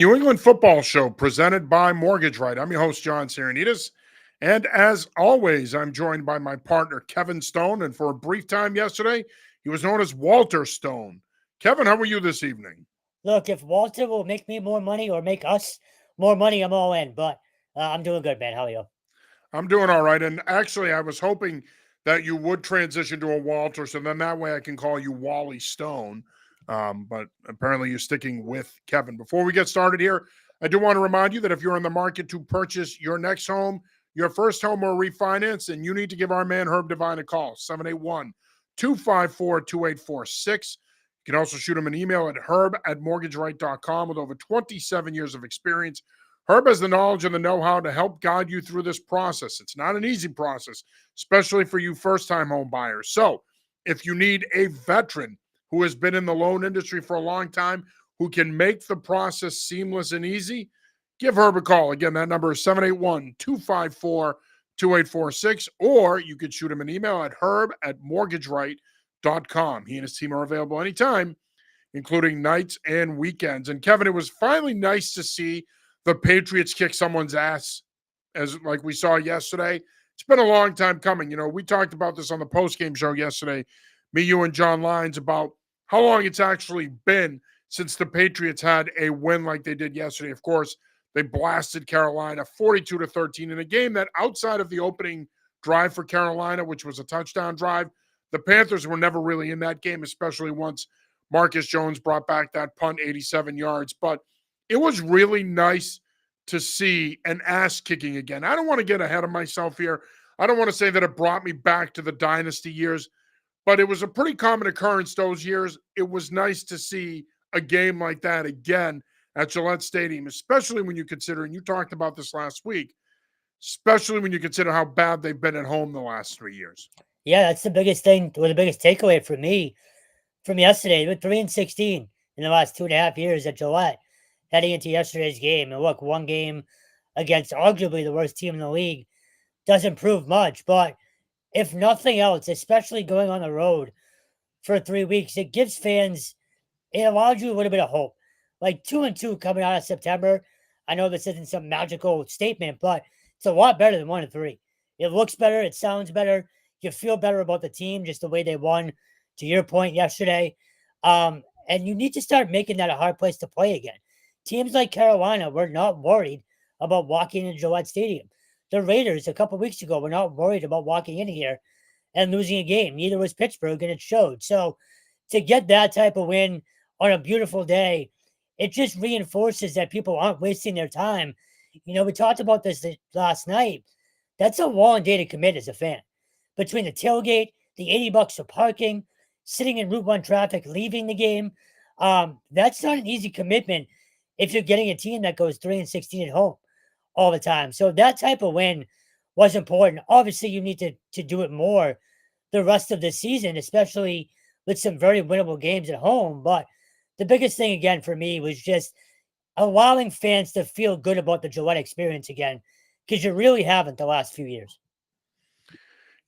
New England Football Show presented by Mortgage Right. I'm your host, John Sarianides. And as always, I'm joined by my partner, Kevin Stone. And for a brief time yesterday, he was known as Walter Stone. Kevin, how are you this evening? Look, if Walter will make me more money or make us more money, I'm all in. But I'm doing good, man. How are you? I'm doing all right. And actually, I was hoping that you would transition to a Walter, so then that way I can call you Wally Stone. But apparently, you're sticking with Kevin. Before we get started here, I do want to remind you that if you're in the market to purchase your next home, your first home or refinance, then you need to give our man Herb Devine a call, 781 254 2846. You can also shoot him an email at herb@mortgageright.com. With over 27 years of experience, Herb has the knowledge and the know-how to help guide you through this process. It's not an easy process, especially for you first-time home buyers. So if you need a veteran who has been in the loan industry for a long time, who can make the process seamless and easy, give Herb a call. Again, that number is 781-254-2846, or you could shoot him an email at herb@mortgageright.com. He and his team are available anytime, including nights and weekends. And Kevin, it was finally nice to see the Patriots kick someone's ass, as like we saw yesterday. It's been a long time coming. You know, we talked about this on the post-game show yesterday, me, you, and John Lyons, about how long it's actually been since the Patriots had a win like they did yesterday. Of course, they blasted Carolina 42-13 in a game that, outside of the opening drive for Carolina, which was a touchdown drive, the Panthers were never really in that game, especially once Marcus Jones brought back that punt 87 yards. But it was really nice to see an ass kicking again. I don't want to get ahead of myself here. I don't want to say that it brought me back to the dynasty years, but it was a pretty common occurrence those years. It was nice to see a game like that again at Gillette Stadium, especially when you consider, and you talked about this last week, especially when you consider how bad they've been at home the last 3 years. Yeah, that's the biggest thing, or the biggest takeaway for me from yesterday. With 3-16 in the last 2.5 years at Gillette, heading into yesterday's game. And look, one game against arguably the worst team in the league doesn't prove much. But if nothing else, especially going on the road for 3 weeks, it gives fans, it allows you a little bit of hope. Like 2-2 coming out of September. I know this isn't some magical statement, but it's a lot better than 1-3. It looks better. It sounds better. You feel better about the team, just the way they won, to your point yesterday. And you need to start making that a hard place to play again. Teams like Carolina were not worried about walking into Gillette Stadium. The Raiders a couple weeks ago were not worried about walking in here and losing a game. Neither was Pittsburgh, and it showed. So to get that type of win on a beautiful day, it just reinforces that people aren't wasting their time. You know, we talked about this last night. That's a long day to commit as a fan. Between the tailgate, the $80 for parking, sitting in Route 1 traffic, leaving the game, that's not an easy commitment if you're getting a team that goes 3-16 at home all the time. So that type of win was important. Obviously, you need to do it more the rest of the season, especially with some very winnable games at home. But the biggest thing again for me was just allowing fans to feel good about the Gillette experience again, because you really haven't the last few years.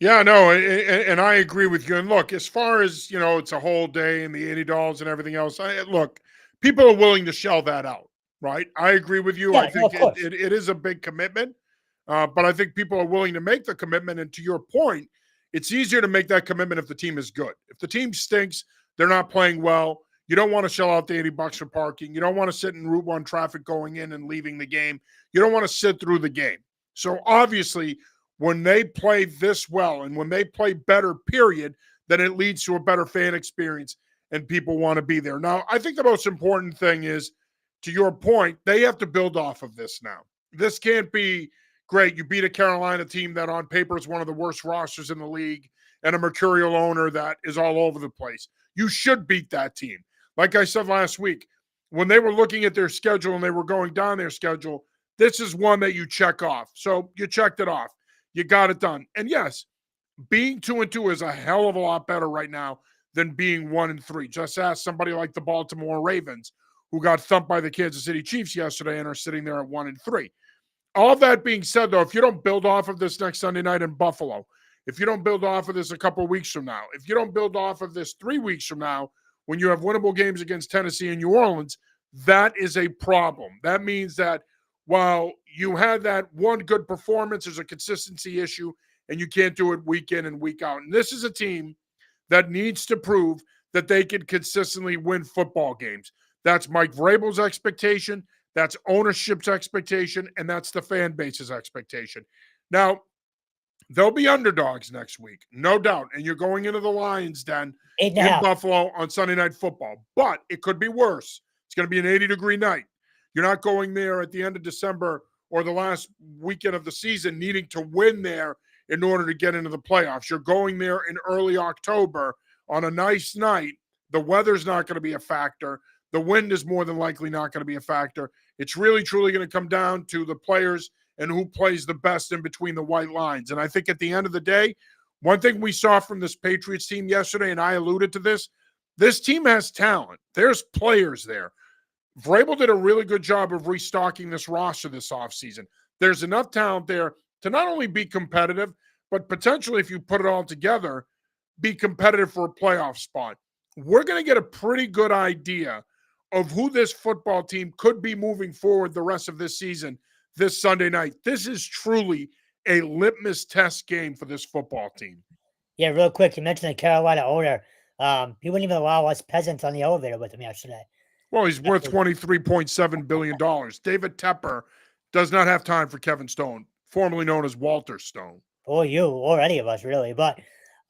Yeah, no, and I agree with you. And look, as far as, you know, it's a whole day and the $80 and everything else, look, people are willing to shell that out, right? I agree with you. I Yeah, no, think of course. it is a big commitment, but I think people are willing to make the commitment. And to your point, it's easier to make that commitment if the team is good. If the team stinks, they're not playing well, you don't want to shell out the $80 for parking. You don't want to sit in Route 1 traffic going in and leaving the game. You don't want to sit through the game. So obviously, when they play this well and when they play better, period, then it leads to a better fan experience and people want to be there. Now, I think the most important thing is, to your point, they have to build off of this now. This can't be great. You beat a Carolina team that on paper is one of the worst rosters in the league and a mercurial owner that is all over the place. You should beat that team. Like I said last week, when they were looking at their schedule and they were going down their schedule, this is one that you check off. So you checked it off. You got it done. And yes, being 2-2 is a hell of a lot better right now than being 1-3. Just ask somebody like the Baltimore Ravens, who got thumped by the Kansas City Chiefs yesterday and are sitting there at 1-3. All that being said, though, if you don't build off of this next Sunday night in Buffalo, if you don't build off of this a couple of weeks from now, if you don't build off of this 3 weeks from now, when you have winnable games against Tennessee and New Orleans, that is a problem. That means that while you had that one good performance, there's a consistency issue, and you can't do it week in and week out. And this is a team that needs to prove that they can consistently win football games. That's Mike Vrabel's expectation. That's ownership's expectation, and that's the fan base's expectation. Now, they'll be underdogs next week, no doubt. And you're going into the Lions Den 8.5. in Buffalo on Sunday Night Football. But it could be worse. It's going to be an 80-degree night. You're not going there at the end of December or the last weekend of the season needing to win there in order to get into the playoffs. You're going there in early October on a nice night. The weather's not going to be a factor. The wind is more than likely not going to be a factor. It's really, truly going to come down to the players and who plays the best in between the white lines. And I think at the end of the day, one thing we saw from this Patriots team yesterday, and I alluded to this team has talent. There's players there. Vrabel did a really good job of restocking this roster this offseason. There's enough talent there to not only be competitive, but potentially, if you put it all together, be competitive for a playoff spot. We're going to get a pretty good idea of who this football team could be moving forward the rest of this season this Sunday night. This is truly a litmus test game for this football team. Yeah, real quick, you mentioned the Carolina owner. He wouldn't even allow us peasants on the elevator with him yesterday. Well, he's worth $23.7 billion. David Tepper does not have time for Kevin Stone, formerly known as Walter Stone. Or you, or any of us, really. But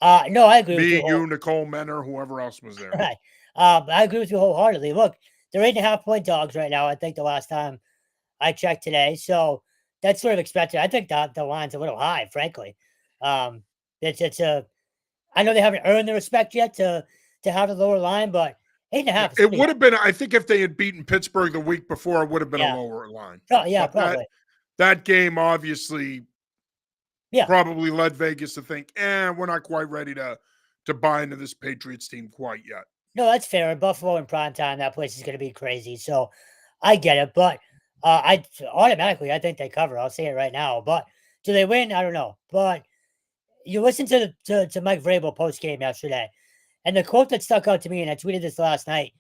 no, I agree with you. You, Nicole Menner, whoever else was there. Right. I agree with you wholeheartedly. Look, they're 8.5-point dogs right now, I think, the last time I checked today. So that's sort of expected. I think the line's a little high, frankly. It's a I know they haven't earned the respect yet to have a lower line, but 8.5. It would have been, I think, if they had beaten Pittsburgh the week before, it would have been a lower line. Oh, yeah, but probably. That game obviously probably led Vegas to think, we're not quite ready to buy into this Patriots team quite yet. No, that's fair. In Buffalo in primetime, that place is going to be crazy. So I get it. But I think they cover. I'll say it right now. But do they win? I don't know. But you listen to Mike Vrabel post-game yesterday, and the quote that stuck out to me, and I tweeted this last night,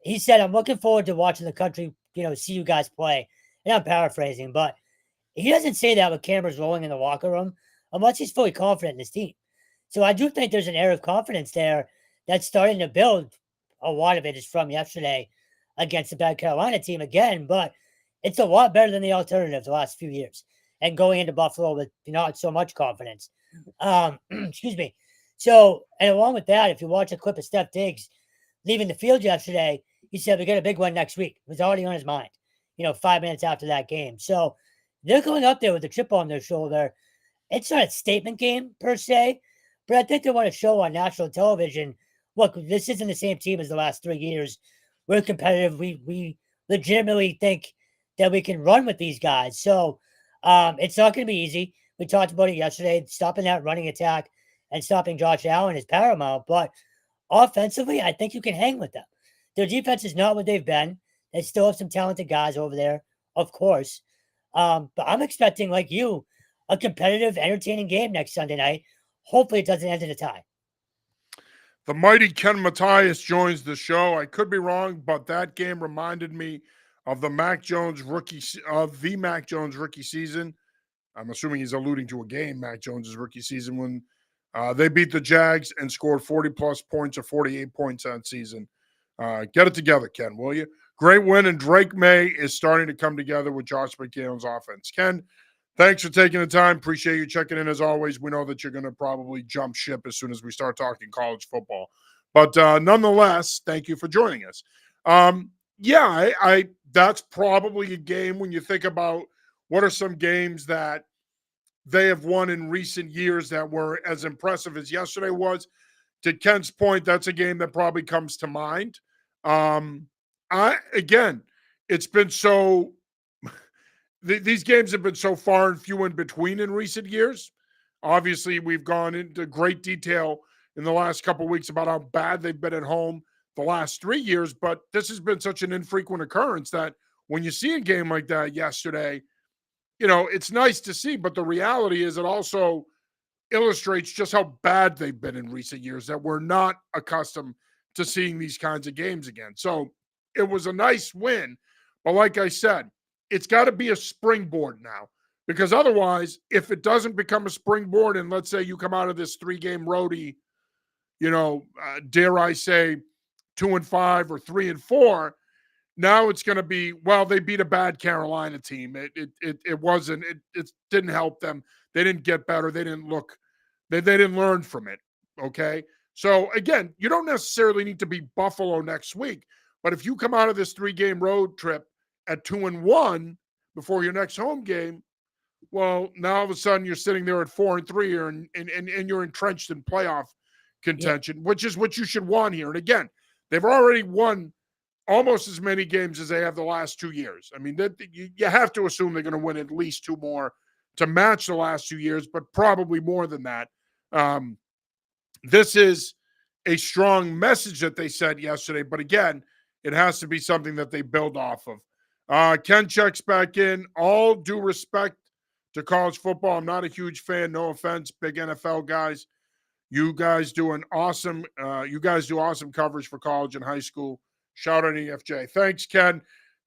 he said, "I'm looking forward to watching the country, see you guys play." And I'm paraphrasing, but he doesn't say that with cameras rolling in the locker room unless he's fully confident in his team. So I do think there's an air of confidence there that's starting to build. A lot of it is from yesterday against the bad Carolina team again, but it's a lot better than the alternative the last few years. And going into Buffalo with not so much confidence. Excuse me. So, and along with that, if you watch a clip of Steph Diggs leaving the field yesterday, he said, we got a big one next week. It was already on his mind, 5 minutes after that game. So they're going up there with a chip on their shoulder. It's not a statement game per se, but I think they want to show on national television, look, this isn't the same team as the last 3 years. We're competitive. We legitimately think that we can run with these guys. So it's not going to be easy. We talked about it yesterday. Stopping that running attack and stopping Josh Allen is paramount. But offensively, I think you can hang with them. Their defense is not what they've been. They still have some talented guys over there, of course. But I'm expecting, like you, a competitive, entertaining game next Sunday night. Hopefully it doesn't end in a tie. The mighty Ken Matthias joins the show. I could be wrong, but that game reminded me of the Mac Jones rookie season. I'm assuming he's alluding to a game, Mac Jones' rookie season, when they beat the Jags and scored 40-plus points or 48 points that season. Get it together, Ken, will you? Great win, and Drake May is starting to come together with Josh McDaniels' offense. Ken, thanks for taking the time. Appreciate you checking in as always. We know that you're going to probably jump ship as soon as we start talking college football. But nonetheless, thank you for joining us. That's probably a game when you think about what are some games that they have won in recent years that were as impressive as yesterday was. To Ken's point, that's a game that probably comes to mind. It's been so these games have been so far and few in between in recent years. Obviously, we've gone into great detail in the last couple of weeks about how bad they've been at home the last 3 years, but this has been such an infrequent occurrence that when you see a game like that yesterday, it's nice to see, but the reality is it also illustrates just how bad they've been in recent years, that we're not accustomed to seeing these kinds of games again. So it was a nice win. But like I said, it's got to be a springboard now. Because otherwise, if it doesn't become a springboard, and let's say you come out of this 3-game roadie, dare I say 2-5 or 3-4, now it's going to be, well, they beat a bad Carolina team. It wasn't, it didn't help them. They didn't get better. They didn't look, they didn't learn from it. Okay. So again, you don't necessarily need to be Buffalo next week, but if you come out of this 3-game road trip at 2-1 before your next home game, well, now all of a sudden you're sitting there at 4-3 and you're entrenched in playoff contention, which is what you should want here. And again, they've already won almost as many games as they have the last 2 years. I mean, you have to assume they're going to win at least 2 more to match the last 2 years, but probably more than that. This is a strong message that they said yesterday, but again, it has to be something that they build off of. Ken checks back in. All due respect to college football, I'm not a huge fan. No offense, big NFL guys. You guys do awesome coverage for college and high school. Shout out EFJ. Thanks, Ken.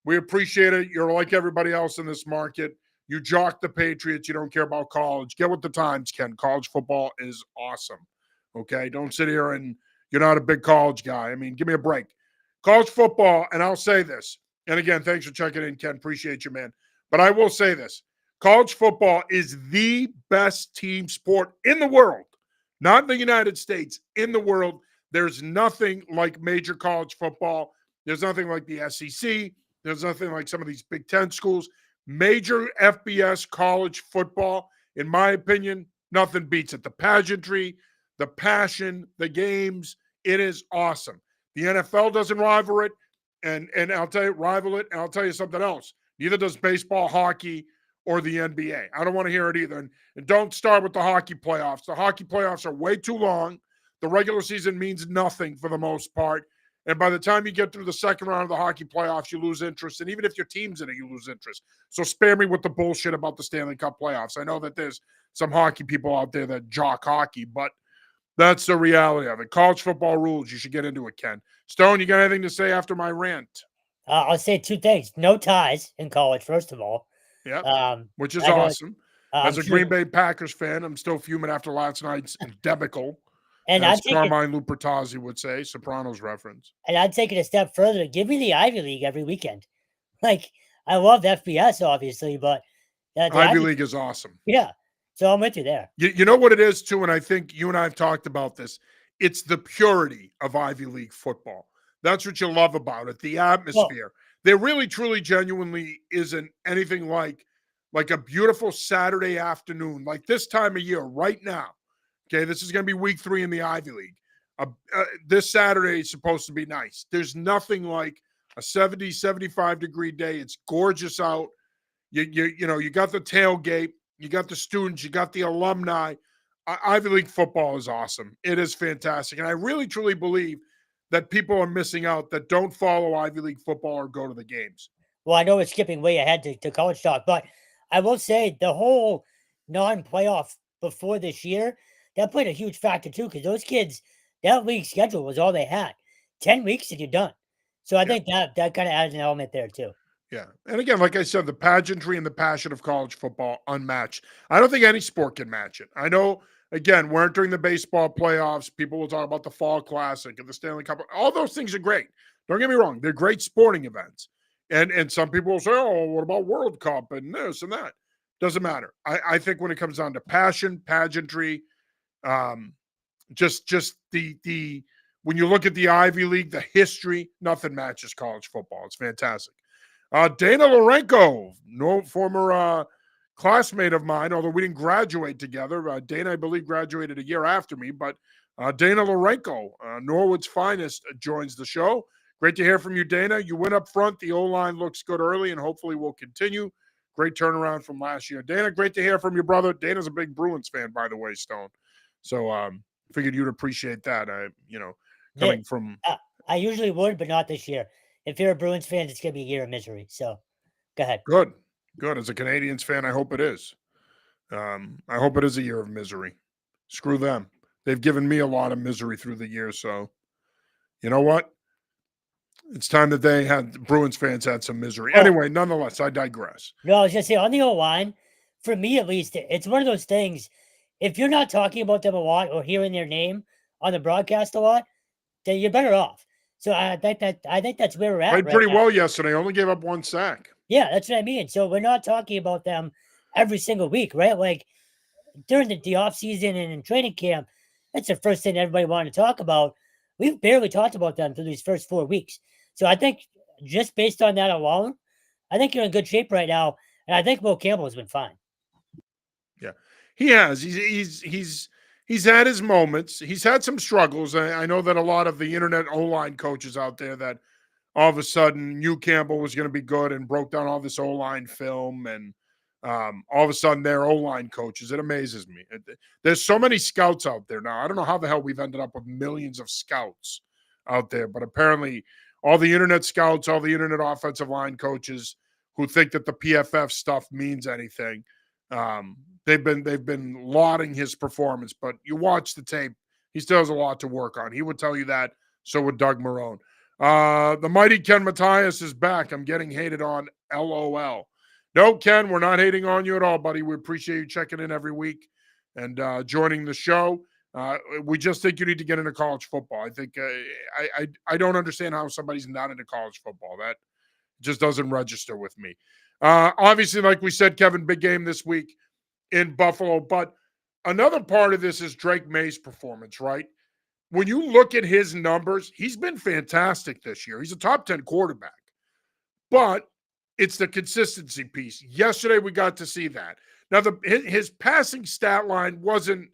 We appreciate it. You're like everybody else in this market. You jock the Patriots. You don't care about college. Get with the times, Ken. College football is awesome. Okay? Don't sit here and you're not a big college guy. I mean, give me a break. College football, and I'll say this, and again, thanks for checking in, Ken. Appreciate you, man. But I will say this. College football is the best team sport in the world. Not in the United States, in the world. There's nothing like major college football. There's nothing like the SEC. There's nothing like some of these Big Ten schools. Major FBS college football, in my opinion, nothing beats it. The pageantry, the passion, the games, it is awesome. The NFL doesn't rival it, and I'll tell you, and I'll tell you something else. Neither does baseball, hockey, or the NBA. I don't want to hear it either. And don't start with the hockey playoffs. The hockey playoffs are way too long. The regular season means nothing for the most part. And by the time you get through the second round of the hockey playoffs, you lose interest. And even if your team's in it, you lose interest. So spare me with the bullshit about the Stanley Cup playoffs. I know that there's some hockey people out there that jock hockey, but that's the reality of it. College football rules. You should get into it, Ken. Stone, you got anything to say after my rant? I'll say 2 things. No ties in college, first of all. Yeah, which is I know awesome. As a Green Bay Packers fan, I'm still fuming after last night's debacle, and as Carmine Lupertazzi would say, Sopranos reference. And I'd take it a step further. Give me the Ivy League every weekend. Like, I love FBS, obviously, but the Ivy League is awesome. Yeah, so I'm with you there. You know what it is, too, and I think you and I have talked about this. It's the purity of Ivy League football. That's what you love about it, the atmosphere. There really, truly, genuinely isn't anything like a beautiful Saturday afternoon, like this time of year, right now. Okay, this is going to be week 3 in the Ivy League. This Saturday is supposed to be nice. There's nothing like a 70, 75-degree day. It's gorgeous out. You got the tailgate. You got the students. You got the alumni. Ivy League football is awesome. It is fantastic. And I really, truly believe that people are missing out that don't follow Ivy League football or go to the games. Well, I know we're skipping way ahead to college talk, but I will say the whole non-playoff before this year, that played a huge factor too, because those kids, that league schedule was all they had. 10 weeks and you're done. So I think that kind of adds an element there too. Yeah. And again, like I said, the pageantry and the passion of college football, unmatched. I don't think any sport can match it. I know, again, we're entering the baseball playoffs. People will talk about the Fall Classic and the Stanley Cup. All those things are great. Don't get me wrong. They're great sporting events. And some people will say, oh, what about World Cup and this and that? Doesn't matter. I think when it comes down to passion, pageantry, just the when you look at the Ivy League, the history, nothing matches college football. It's fantastic. Dana Lorenko, former classmate of mine, although we didn't graduate together. Dana, I believe, graduated a year after me, but Dana Lorenko, Norwood's finest, joins the show. Great to hear from you, Dana. You went up front. The O-line looks good early and hopefully will continue. Great turnaround from last year. Dana, great to hear from your brother. Dana's a big Bruins fan, by the way, Stone. So figured you'd appreciate that, coming from... I usually would, but not this year. If you're a Bruins fan, it's going to be a year of misery. So go ahead. Good. As a Canadiens fan, I hope it is. I hope it is a year of misery. Screw them. They've given me a lot of misery through the years. So you know what? It's time that Bruins fans had some misery. Oh, Anyway, nonetheless, I digress. no, I was just saying on the O line, for me at least, it's one of those things. If you're not talking about them a lot or hearing their name on the broadcast a lot, then you're better off. So I think that's where we're at Played right pretty now. well yesterday. Only gave up 1 sack. Yeah, that's what I mean. So we're not talking about them every single week, right? Like during the off season and in training camp, that's the first thing everybody wanted to talk about. We've barely talked about them through these first 4 weeks. So I think just based on that alone, I think you're in good shape right now. And I think Will Campbell has been fine. Yeah, he has. He's had his moments. He's had some struggles. I know that a lot of the internet O-line coaches out there that all of a sudden knew Campbell was going to be good and broke down all this O-line film and all of a sudden they're O-line coaches. It amazes me. There's so many scouts out there now. I don't know how the hell we've ended up with millions of scouts out there, but apparently all the internet scouts, all the internet offensive line coaches who think that the PFF stuff means anything, they've been lauding his performance. But you watch the tape, he still has a lot to work on. He would tell you that. So would Doug Marrone. The mighty Ken Matthias is back. I'm getting hated on. LOL. No, Ken, we're not hating on you at all, buddy. We appreciate you checking in every week and joining the show. We just think you need to get into college football. I think I don't understand how somebody's not into college football. That just doesn't register with me. Obviously, like we said, Kevin, big game this week in Buffalo. But another part of this is Drake May's performance, right? When you look at his numbers, he's been fantastic this year. He's a top 10 quarterback. But it's the consistency piece. Yesterday, we got to see that. Now, his passing stat line wasn't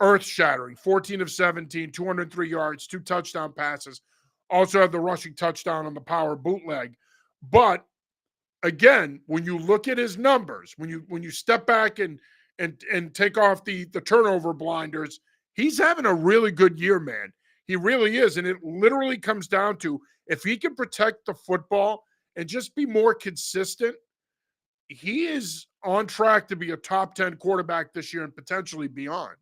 earth-shattering. 14 of 17, 203 yards, 2 touchdown passes. Also had the rushing touchdown on the power bootleg. But again, when you look at his numbers, when you step back and take off the turnover blinders, he's having a really good year, man. He really is. And it literally comes down to if he can protect the football and just be more consistent, he is on track to be a top 10 quarterback this year and potentially beyond.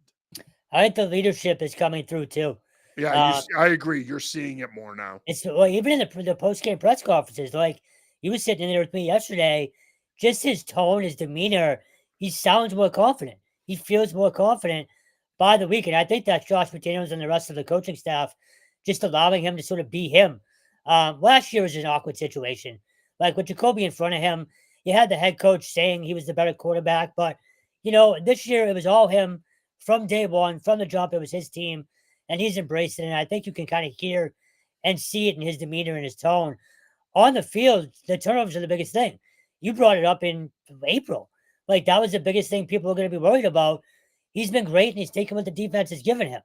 I think the leadership is coming through too. Yeah, I agree. You're seeing it more now. It's even in the post game press conferences, like he was sitting in there with me yesterday. Just his tone, his demeanor, he sounds more confident. He feels more confident by the week, and I think that's Josh McDaniels and the rest of the coaching staff just allowing him to sort of be him. Last year was an awkward situation. Like with Jacoby in front of him, you had the head coach saying he was the better quarterback, but this year it was all him from day one, from the jump. It was his team, and he's embraced it. And I think you can kind of hear and see it in his demeanor and his tone. On the field, the turnovers are the biggest thing. You brought it up in April. Like that was the biggest thing people are going to be worried about. He's been great, and he's taken what the defense has given him.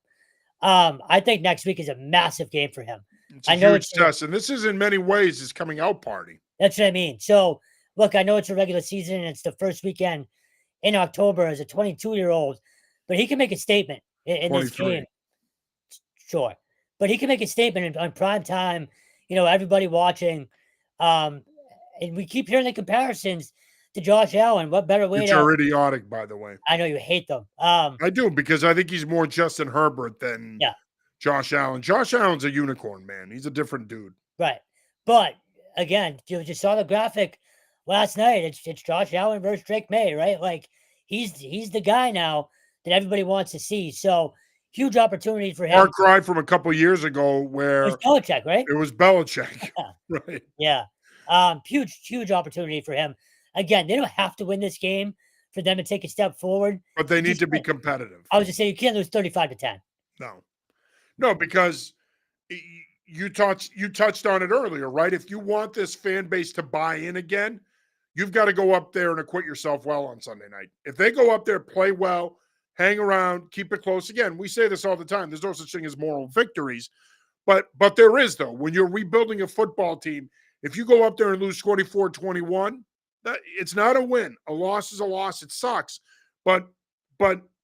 I think next week is a massive game for him. It's a huge test, and this is in many ways his coming out party. That's what I mean. So, look, I know it's a regular season, and it's the first weekend in October as a 22-year-old, but he can make a statement in this game. Sure. But he can make a statement on prime time, everybody watching. And we keep hearing the comparisons to Josh Allen. What better way Which are idiotic, by the way. I know you hate them. I do, because I think he's more Justin Herbert than Josh Allen. Josh Allen's a unicorn, man. He's a different dude. Right. But again, you just saw the graphic last night. It's Josh Allen versus Drake May, right? Like he's the guy now that everybody wants to see. So huge opportunity for him. Far cry from a couple years ago where it was Belichick, right? It was Belichick. Right. Yeah. Huge opportunity for him. Again, they don't have to win this game for them to take a step forward. But they need to be competitive. I was just saying you can't lose 35-10. No, because you touched on it earlier, right? If you want this fan base to buy in again, you've got to go up there and acquit yourself well on Sunday night. If they go up there, play well, hang around, keep it close. Again, we say this all the time. There's no such thing as moral victories. But there is, though. When you're rebuilding a football team, if you go up there and lose 24-21, it's not a win. A loss is a loss. It sucks. But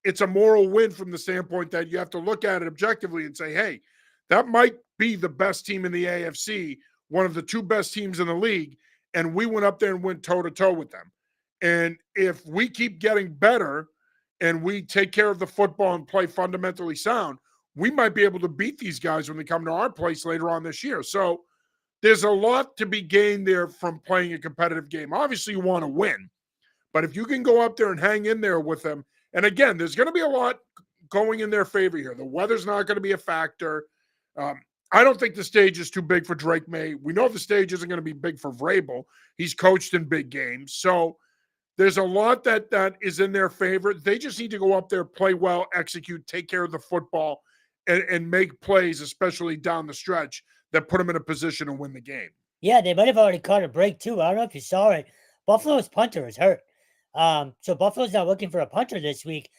it's a moral win from the standpoint that you have to look at it objectively and say, hey, that might be the best team in the AFC, one of the 2 best teams in the league, and we went up there and went toe-to-toe with them. And if we keep getting better and we take care of the football and play fundamentally sound, we might be able to beat these guys when they come to our place later on this year. So there's a lot to be gained there from playing a competitive game. Obviously, you want to win, but if you can go up there and hang in there with them, and again, there's going to be a lot going in their favor here. The weather's not going to be a factor. Um, I don't think the stage is too big for Drake May. We know the stage isn't going to be big for Vrabel. He's coached in big games. So there's a lot that is in their favor. They just need to go up there, play well, execute, take care of the football, and make plays, especially down the stretch, that put them in a position to win the game. Yeah, they might have already caught a break too. I don't know if you saw it. Buffalo's punter is hurt. So Buffalo's not looking for a punter this week.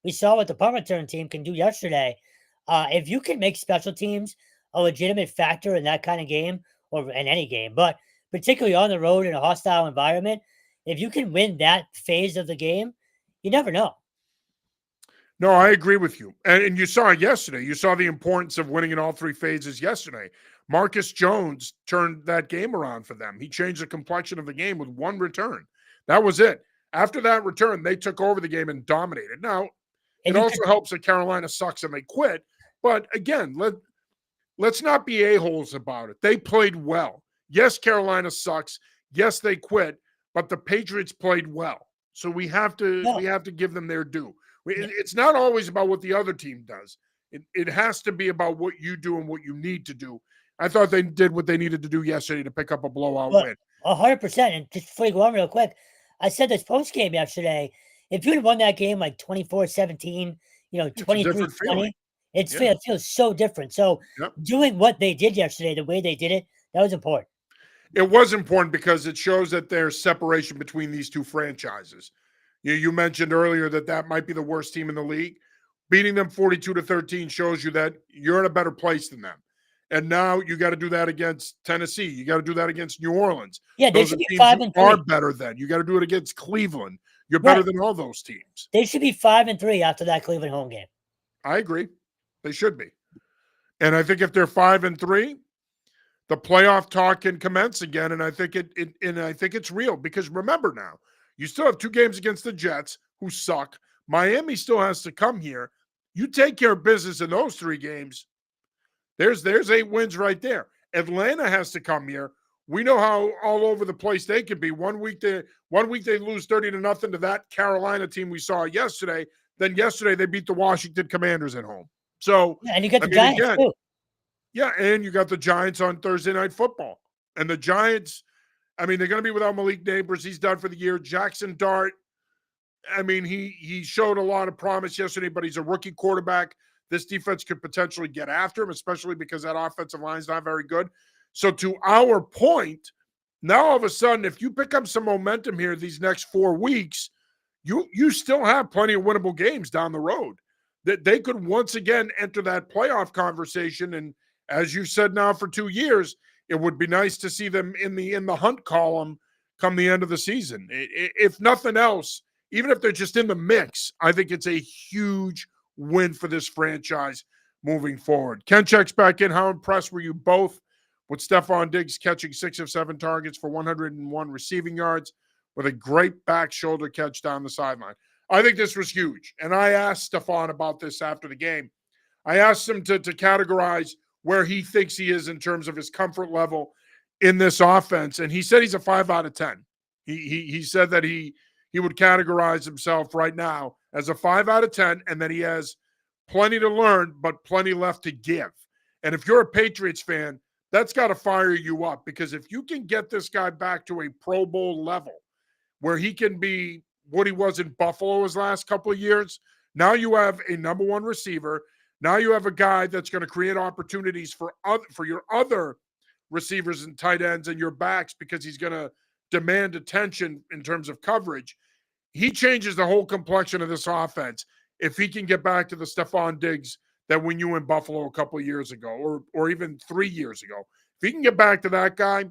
We saw what the punt return team can do yesterday. If you can make special teams a legitimate factor in that kind of game, or in any game, but particularly on the road in a hostile environment, if you can win that phase of the game, you never know. No, I agree with you. And you saw it yesterday. You saw the importance of winning in all three phases yesterday. Marcus Jones turned that game around for them. He changed the complexion of the game with one return. That was it. After that return, they took over the game and dominated. Now, it also helps that Carolina sucks and they quit. But again, let's not be a-holes about it. They played well. Yes, Carolina sucks. Yes, they quit, but the Patriots played well. So we have to give them their due. It's not always about what the other team does. It has to be about what you do and what you need to do. I thought they did what they needed to do yesterday to pick up a blowout win. 100%. And just before you go on real quick, I said this post game yesterday. If you'd have won that game like 24-17, 23-20, it feels so different. So doing what they did yesterday, the way they did it, that was important. It was important because it shows that there's separation between these two franchises. You mentioned earlier that might be the worst team in the league. Beating them 42-13 shows you that you're in a better place than them. And now you got to do that against Tennessee. You got to do that against New Orleans. Yeah, they should be 5-3. Are better than. You got to do it against Cleveland. You're better than all those teams. They should be 5-3 after that Cleveland home game. I agree. They should be. And I think if they're 5-3, the playoff talk can commence again. And I think it's real because remember now, you still have 2 games against the Jets, who suck. Miami still has to come here. You take care of business in those 3 games. There's 8 wins right there. Atlanta has to come here. We know how all over the place they can be. One week they lose 30-0 to that Carolina team we saw yesterday. Then yesterday they beat the Washington Commanders at home. So and you got the Giants too. Yeah, and you got the Giants on Thursday Night Football. And the Giants, they're going to be without Malik Neighbors. He's done for the year. Jackson Dart, he showed a lot of promise yesterday, but he's a rookie quarterback. This defense could potentially get after him, especially because that offensive line is not very good. So to our point, now all of a sudden, if you pick up some momentum here these next 4 weeks, you still have plenty of winnable games down the road. That they could once again enter that playoff conversation. And as you said now for 2 years, it would be nice to see them in the hunt column come the end of the season. If nothing else, even if they're just in the mix, I think it's a huge win for this franchise moving forward. Ken checks back in. How impressed were you both with Stephon Diggs catching 6 of 7 targets for 101 receiving yards with a great back shoulder catch down the sideline? I think this was huge. And I asked Stephon about this after the game. I asked him to categorize where he thinks he is in terms of his comfort level in this offense. And he said he's a 5 out of 10. He said that he would categorize himself right now as a 5 out of 10 and that he has plenty to learn, but plenty left to give. And if you're a Patriots fan, that's got to fire you up because if you can get this guy back to a Pro Bowl level where he can be what he was in Buffalo his last couple of years, now you have a number 1 receiver. Now you have a guy that's going to create opportunities for your other receivers and tight ends and your backs because he's going to demand attention in terms of coverage. He changes the whole complexion of this offense if he can get back to the Stephon Diggs that we knew in Buffalo a couple of years ago or even 3 years ago. If he can get back to that guy,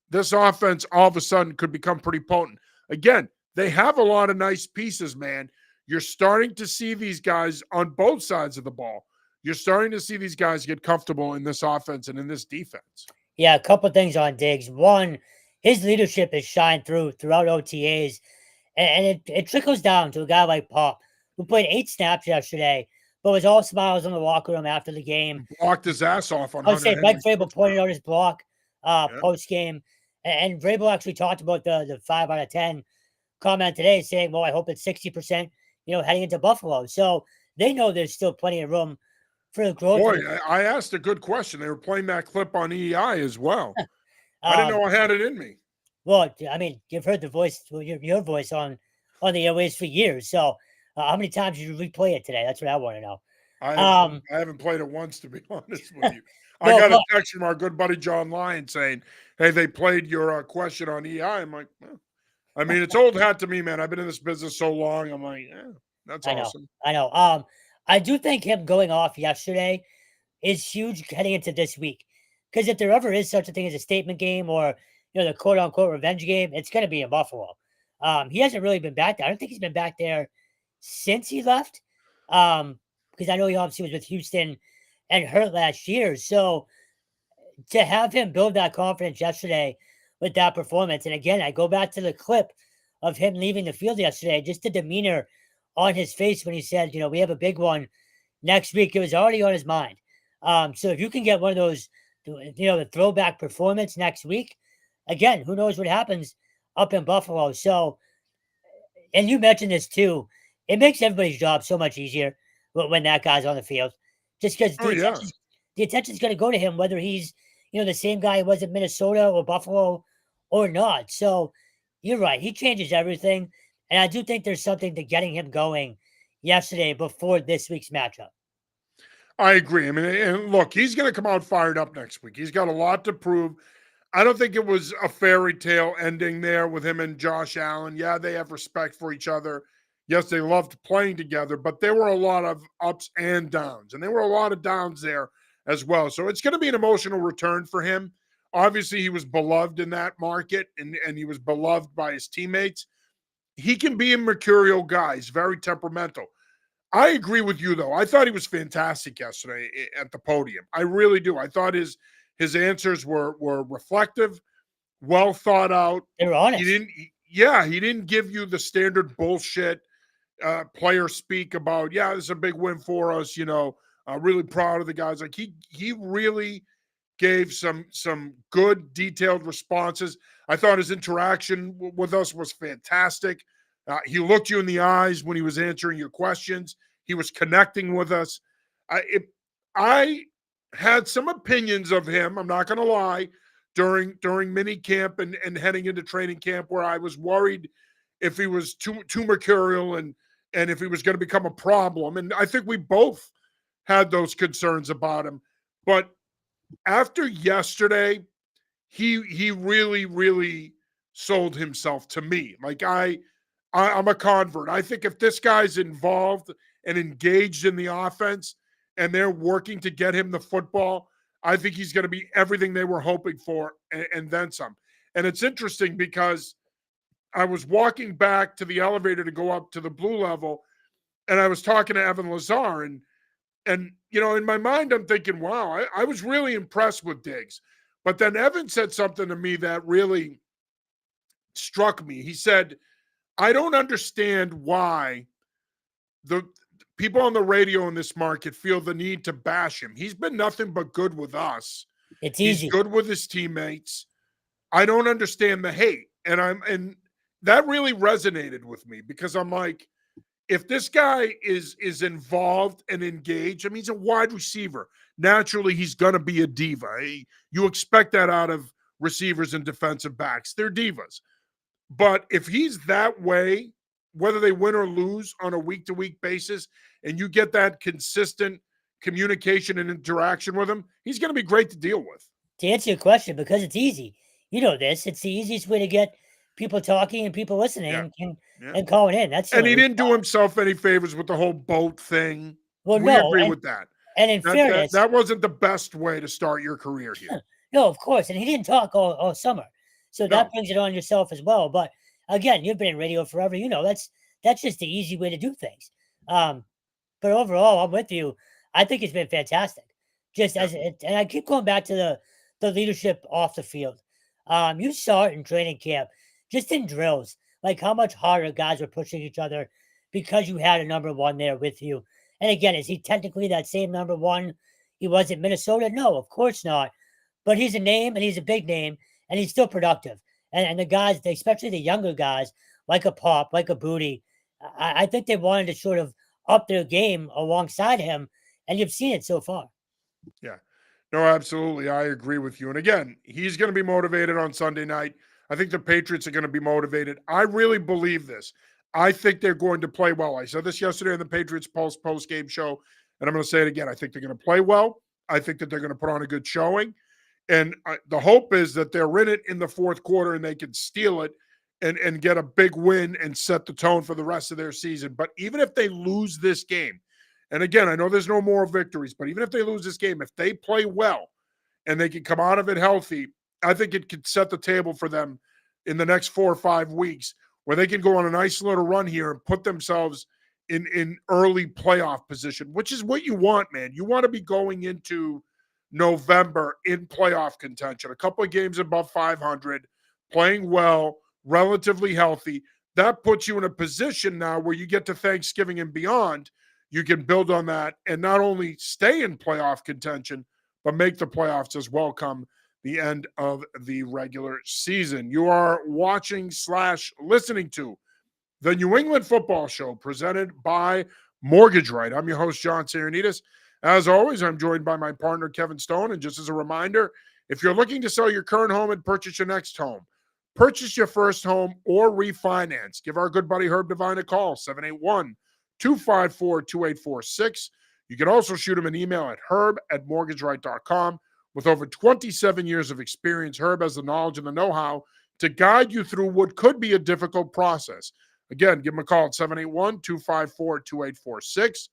this offense all of a sudden could become pretty potent. Again, they have a lot of nice pieces, man. You're starting to see these guys on both sides of the ball. You're starting to see these guys get comfortable in this offense and in this defense. Yeah, a couple of things on Diggs. One, his leadership has shined throughout OTAs, and it trickles down to a guy like Pop, who played 8 snaps yesterday, but was all smiles in the locker room after the game. Blocked his ass off on. I would say Mike Vrabel pointed out his block. Yeah. post game. And Vrabel actually talked about the 5 out of 10 comment today, saying, "Well, I hope it's 60%, heading into Buffalo." So they know there's still plenty of room for the growth. Boy, I asked a good question. They were playing that clip on EI as well. I didn't Um, know I had it in me. well, I mean, you've heard the voice, your voice on the airways for years. So how many times did you replay it today? That's what I want to know. I haven't played it once, to be honest with you. I No, got a but text from our good buddy John Lyon saying, "Hey, they played your question on EI." I'm like, "Well," I mean, it's old hat to me, man. I've been in this business so long. I'm like, "Yeah, that's I know, awesome." I know. I do think him going off yesterday is huge heading into this week. Because if there ever is such a thing as a statement game or the quote unquote revenge game, it's going to be in Buffalo. He hasn't really been back there. I don't think he's been back there since he left. Because I know he obviously was with Houston and hurt last year. So to have him build that confidence yesterday with that performance, and again, I go back to the clip of him leaving the field yesterday, just the demeanor on his face when he said, we have a big one next week. It was already on his mind. So if you can get one of those, the throwback performance next week, again, who knows what happens up in Buffalo. So, and you mentioned this too, it makes everybody's job so much easier when that guy's on the field, just because Oh yeah. the attention's going to go to him, whether he's, the same guy who was in Minnesota or Buffalo or not. So you're right. He changes everything. And I do think there's something to getting him going yesterday before this week's matchup. I agree. I mean, and look, he's going to come out fired up next week. He's got a lot to prove. I don't think it was a fairy tale ending there with him and Josh Allen. Yeah, they have respect for each other. Yes, they loved playing together, but there were a lot of ups and downs, and there were a lot of downs there as well. So it's going to be an emotional return for him. Obviously, he was beloved in that market, and he was beloved by his teammates. He can be a mercurial guy. He's very temperamental. I agree with you though. I thought he was fantastic yesterday at the podium. I really do. I thought his answers were reflective, well thought out. They were He honest. didn't he didn't give you the standard bullshit player speak about, yeah, this is a big win for us, really proud of the guys. Like he really gave some good detailed responses. I thought his interaction with us was fantastic. He looked you in the eyes when he was answering your questions. He was connecting with us. I had some opinions of him. I'm not going to lie. During mini camp and heading into training camp, where I was worried if he was too mercurial and if he was going to become a problem. And I think we both had those concerns about him. But after yesterday, he really sold himself to me. Like I'm a convert. I think if this guy's involved and engaged in the offense and they're working to get him the football, I think he's going to be everything they were hoping for and then some. And it's interesting because I was walking back to the elevator to go up to the blue level, and I was talking to Evan Lazar, and in my mind, I'm thinking, wow, I was really impressed with Diggs. But then Evan said something to me that really struck me. He said, I don't understand why the people on the radio in this market feel the need to bash him. He's been nothing but good with us. It's He's easy. good with his teammates. I don't understand the hate. And that really resonated with me because I'm like, if this guy is involved and engaged, I mean, he's a wide receiver. Naturally, he's going to be a diva. You expect that out of receivers and defensive backs. They're divas. But if he's that way, whether they win or lose on a week-to-week basis, and you get that consistent communication and interaction with him, he's going to be great to deal with. To answer your question, because it's easy. You know this. It's the easiest way to get people talking and people listening Yeah. and, Yeah. and calling in. That's the And only he reason didn't do why. himself any favors with the whole boat thing. Well, We no, agree with that. and in That fairness, that wasn't the best way to start your career here. no, of course, and he didn't talk all summer, so that No. brings it on yourself as well. But again, you've been in radio forever. That's just the easy way to do things. Um, but overall, I'm with you. I think it's been fantastic. Just Yeah. as it, and I keep going back to the leadership off the field. You saw it in training camp, just in drills, like how much harder guys were pushing each other because you had a number one there with you. And again, is he technically that same number one he was in Minnesota? No, of course not. but he's a name and he's a big name and he's still productive. And the guys, especially the younger guys, like a Pop, like a Booty, I think they wanted to sort of up their game alongside him, and you've seen it so far. Yeah. No, absolutely. I agree with you. And again, he's going to be motivated on Sunday night. I think the Patriots are going to be motivated. I really believe this. I think they're going to play well. I said this yesterday in the Patriots post game show, and I'm going to say it again. I think they're going to play well. I think that they're going to put on a good showing. And the hope is that they're in it in the fourth quarter and they can steal it and get a big win and set the tone for the rest of their season. But even if they lose this game, and again, I know there's no moral victories, but even if they lose this game, if they play well and they can come out of it healthy, I think it could set the table for them in the next 4 or 5 weeks where they can go on a nice little run here and put themselves in early playoff position, which is what you want, man. You want to be going into November in playoff contention, a couple of games above 500, playing well, relatively healthy. That puts you in a position now where you get to Thanksgiving and beyond. You can build on that and not only stay in playoff contention, but make the playoffs as well come the end of the regular season. You are watching / listening to the New England Football Show presented by Mortgage Right. I'm your host, John Sarianides. As always, I'm joined by my partner, Kevin Stone. And just as a reminder, if you're looking to sell your current home and purchase your next home, purchase your first home or refinance, give our good buddy Herb Devine a call, 781-254-2846. You can also shoot him an email at herb@mortgageright.com. With over 27 years of experience, Herb has the knowledge and the know-how to guide you through what could be a difficult process. Again, give him a call at 781-254-2846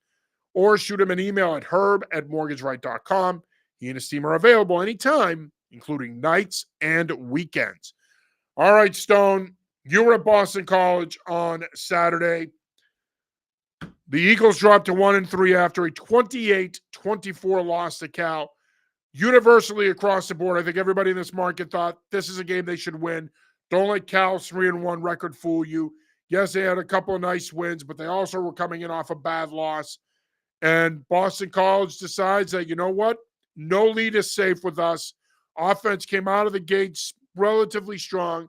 or shoot him an email at herb@mortgageright.com. He and his team are available anytime, including nights and weekends. All right, Stone, you were at Boston College on Saturday. The Eagles dropped to 1-3 after a 28-24 loss to Cal. Universally across the board, I think everybody in this market thought this is a game they should win. Don't let Cal's 3-1 record fool you. Yes, they had a couple of nice wins, but they also were coming in off a bad loss. And Boston College decides that, you know what? No lead is safe with us. Offense came out of the gates relatively strong,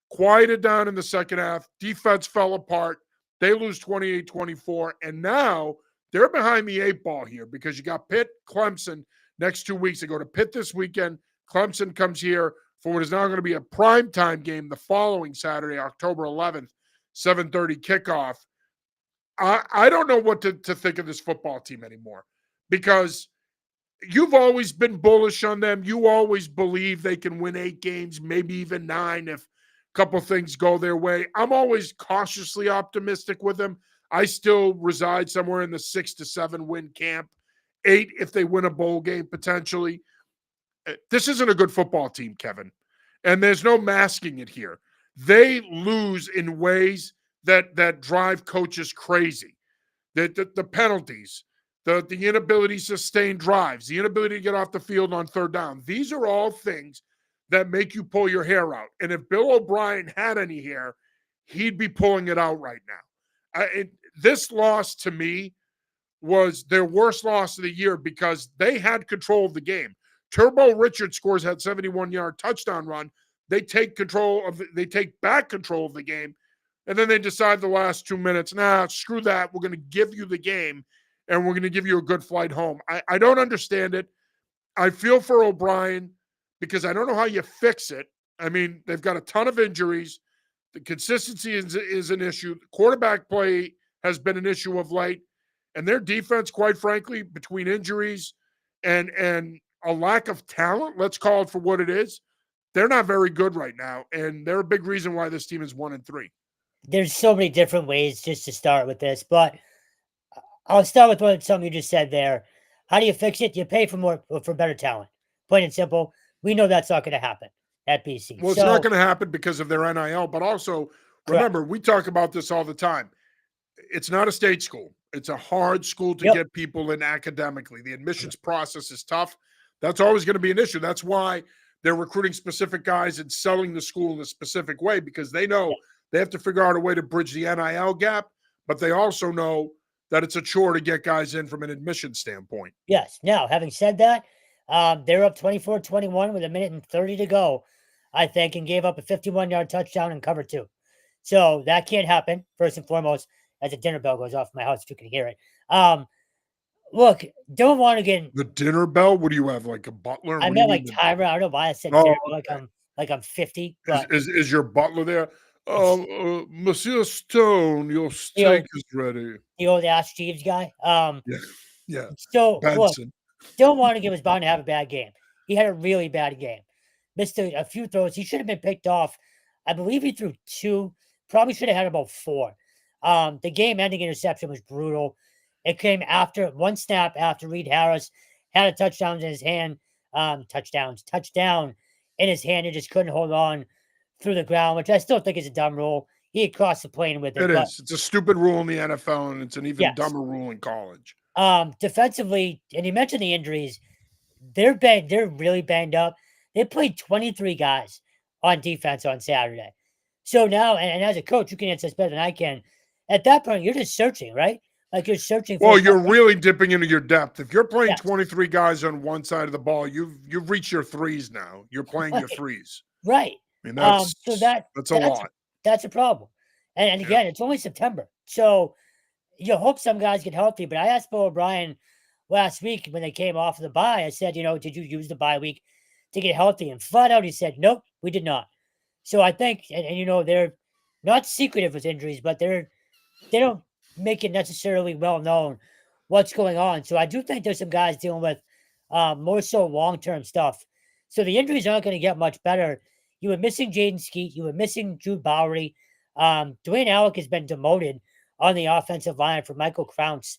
quieted down in the second half. Defense fell apart. They lose 28-24. And now they're behind the 8 ball here because you got Pitt, Clemson next 2 weeks. They go to Pitt this weekend. Clemson comes here for what is now going to be a primetime game the following Saturday, October 11th, 7:30 kickoff. I don't know what to think of this football team anymore because you've always been bullish on them. You always believe they can win 8 games, maybe even 9 if a couple things go their way. I'm always cautiously optimistic with them. I still reside somewhere in the 6 to 7 win camp, 8 if they win a bowl game potentially. This isn't a good football team, Kevin, and there's no masking it here. They lose in ways that drive coaches crazy. The penalties, the inability to sustain drives, the inability to get off the field on third down. These are all things that make you pull your hair out. And if Bill O'Brien had any hair, he'd be pulling it out right now. This loss to me was their worst loss of the year because they had control of the game. Turbo Richard scores that 71-yard touchdown run. They take back control of the game. And then they decide the last 2 minutes, screw that. We're going to give you the game, and we're going to give you a good flight home. I don't understand it. I feel for O'Brien because I don't know how you fix it. I mean, they've got a ton of injuries. The consistency is an issue. The quarterback play has been an issue of late. And their defense, quite frankly, between injuries and a lack of talent, let's call it for what it is, they're not very good right now. And they're a big reason why this team is 1-3. There's so many different ways just to start with this, but I'll start with something you just said there. How do you fix it? You pay for better talent. Plain and simple. We know that's not going to happen at BC. Well, it's not going to happen because of their NIL, but also remember, we talk about this all the time. It's not a state school. It's a hard school to get people in academically. The admissions process is tough. That's always going to be an issue. That's why they're recruiting specific guys and selling the school in a specific way because they know they have to figure out a way to bridge the NIL gap, but they also know that it's a chore to get guys in from an admission standpoint. Yes. Now, having said that, They were up 24-21 with a minute and 30 to go, I think, and gave up a 51-yard touchdown and cover 2. So that can't happen, first and foremost, as a dinner bell goes off in my house, if you can hear it. Look, don't want to get. The dinner bell? What do you have, like a butler? I What do you meant like mean? timer. I don't know why I said Oh, dinner bell like I'm 50, is, but is is your butler there? it's Monsieur Stone, your the steak old is ready. the old Ask Jeeves guy. Yeah, yeah. So look, Benson. Dylan Watergate was bound to have a bad game. He had a really bad game. Missed a few throws. He should have been picked off. I believe he threw 2. Probably should have had about 4. The game-ending interception was brutal. It came after one snap after Reed Harris had a touchdown in his hand. Touchdown in his hand and just couldn't hold on through the ground, which I still think is a dumb rule. He had crossed the plane with it, It but is. It's a stupid rule in the NFL, and it's an even yes. dumber rule in college. Defensively, and you mentioned the injuries. They're really banged up. They played 23 guys on defense on Saturday. So now, and as a coach, you can answer this better than I can. At that point, you're just searching, right? Like you're searching for. Well, you're really dipping into your depth. If you're playing Yes. 23 guys on one side of the ball, you've reached your threes now. You're playing your threes. Right. I mean, that's So a lot. that's a problem. And Yeah. again, it's only September, so you hope some guys get healthy. But I asked Bill O'Brien last week when they came off of the bye. I said, did you use the bye week to get healthy? And flat out, he said, nope, we did not. So I think, and they're not secretive with injuries, but they don't make it necessarily well known what's going on. So I do think there's some guys dealing with more so long term stuff. So the injuries aren't going to get much better. You were missing Jaden Skeet. You were missing Jude Bowery. Dwayne Alec has been demoted on the offensive line for Michael Kraunz.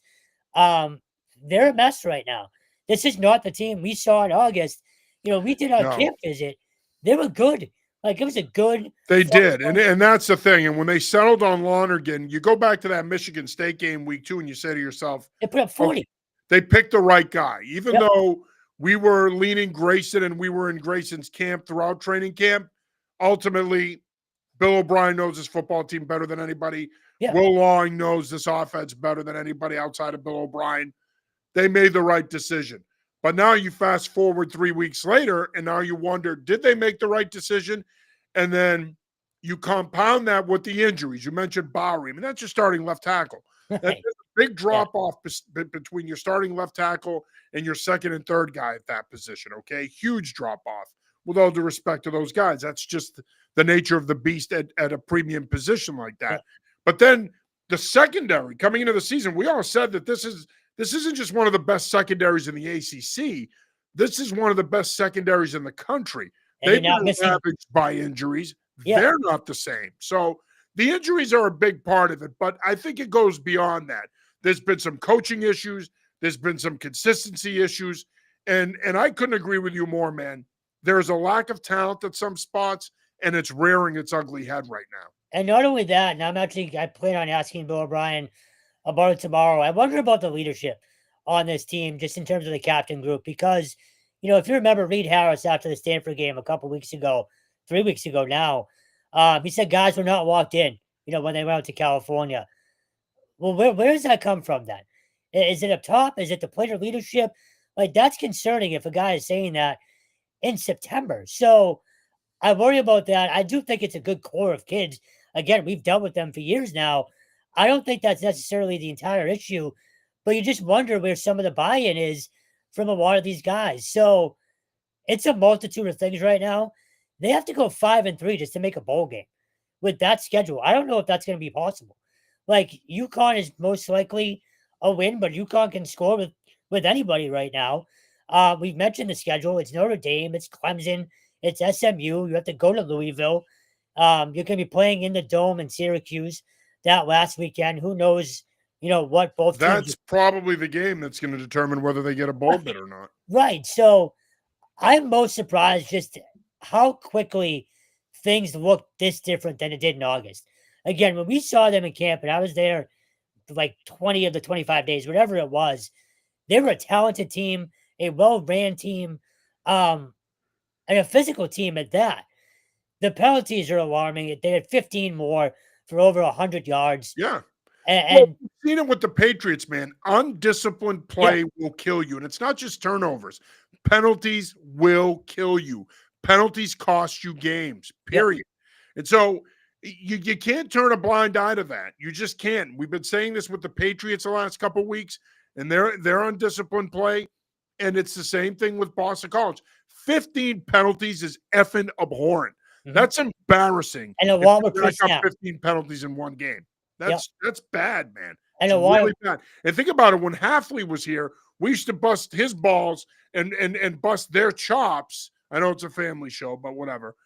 They're a mess right now. This is not the team we saw in August. We did our No. camp visit. They were good. Like it was a good. They did, and that's the thing. And when they settled on Lonergan, you go back to that Michigan State game week 2, and you say to yourself, They put up 40. okay, they picked the right guy. Even Yep. though we were leaning Grayson and we were in Grayson's camp throughout training camp, ultimately, Bill O'Brien knows his football team better than anybody. Yeah. Will Long knows this offense better than anybody outside of Bill O'Brien. They made the right decision. But now you fast forward 3 weeks later, and now you wonder, did they make the right decision? And then you compound that with the injuries. You mentioned Bowery. I mean, that's your starting left tackle. Right. That's a big drop off between your starting left tackle and your second and third guy at that position, okay? Huge drop off. With all due respect to those guys, that's just the nature of the beast at a premium position like that. Yeah. But then the secondary coming into the season, we all said that this isn't just one of the best secondaries in the ACC. This is one of the best secondaries in the country. And They've been ravaged by injuries. Yeah. They're not the same. So the injuries are a big part of it, but I think it goes beyond that. There's been some coaching issues. There's been some consistency issues. And I couldn't agree with you more, man. There's a lack of talent at some spots, and it's rearing its ugly head right now. And not only that, and I plan on asking Bill O'Brien about it tomorrow. I wonder about the leadership on this team, just in terms of the captain group, because, if you remember Reed Harris after the Stanford game a couple weeks ago, 3 weeks ago now, he said guys were not walked in, when they went out to California. Well, where does that come from then? Is it up top? Is it the player leadership? Like, that's concerning if a guy is saying that in September. So I worry about that. I do think it's a good core of kids. Again, we've dealt with them for years now. I don't think that's necessarily the entire issue, but you just wonder where some of the buy-in is from a lot of these guys. So it's a multitude of things right now. They have to go 5-3 just to make a bowl game with that schedule. I don't know if that's going to be possible. Like, UConn is most likely a win, but UConn can score with anybody right now. We've mentioned the schedule. It's Notre Dame. It's Clemson. It's SMU. You have to go to Louisville. You're going to be playing in the Dome in Syracuse that last weekend. Who knows, what both That's teams. probably the game that's going to determine whether they get a bowl bid or not. Right. So I'm most surprised just how quickly things look this different than it did in August. Again, when we saw them in camp, and I was there for like 20 of the 25 days, whatever it was, they were a talented team, a well-ran team, and a physical team at that. The penalties are alarming. They had 15 more for over 100 yards. Yeah. Well, And we've seen it with the Patriots, man. Undisciplined yeah, play will kill you. And it's not just turnovers. Penalties will kill you. Penalties cost you games, yep. period. And so you can't turn a blind eye to that. You just can't. We've been saying this with the Patriots the last couple of weeks, and they're undisciplined play. And it's the same thing with Boston College. 15 penalties is effing abhorrent. Hmm. That's embarrassing And a if lot were you rack up pre-snap. 15 penalties in one game. Yep. That's bad, man. And It's a lot really of bad. And think about it. When Halfley was here, we used to bust his balls and bust their chops. I know it's a family show, but whatever.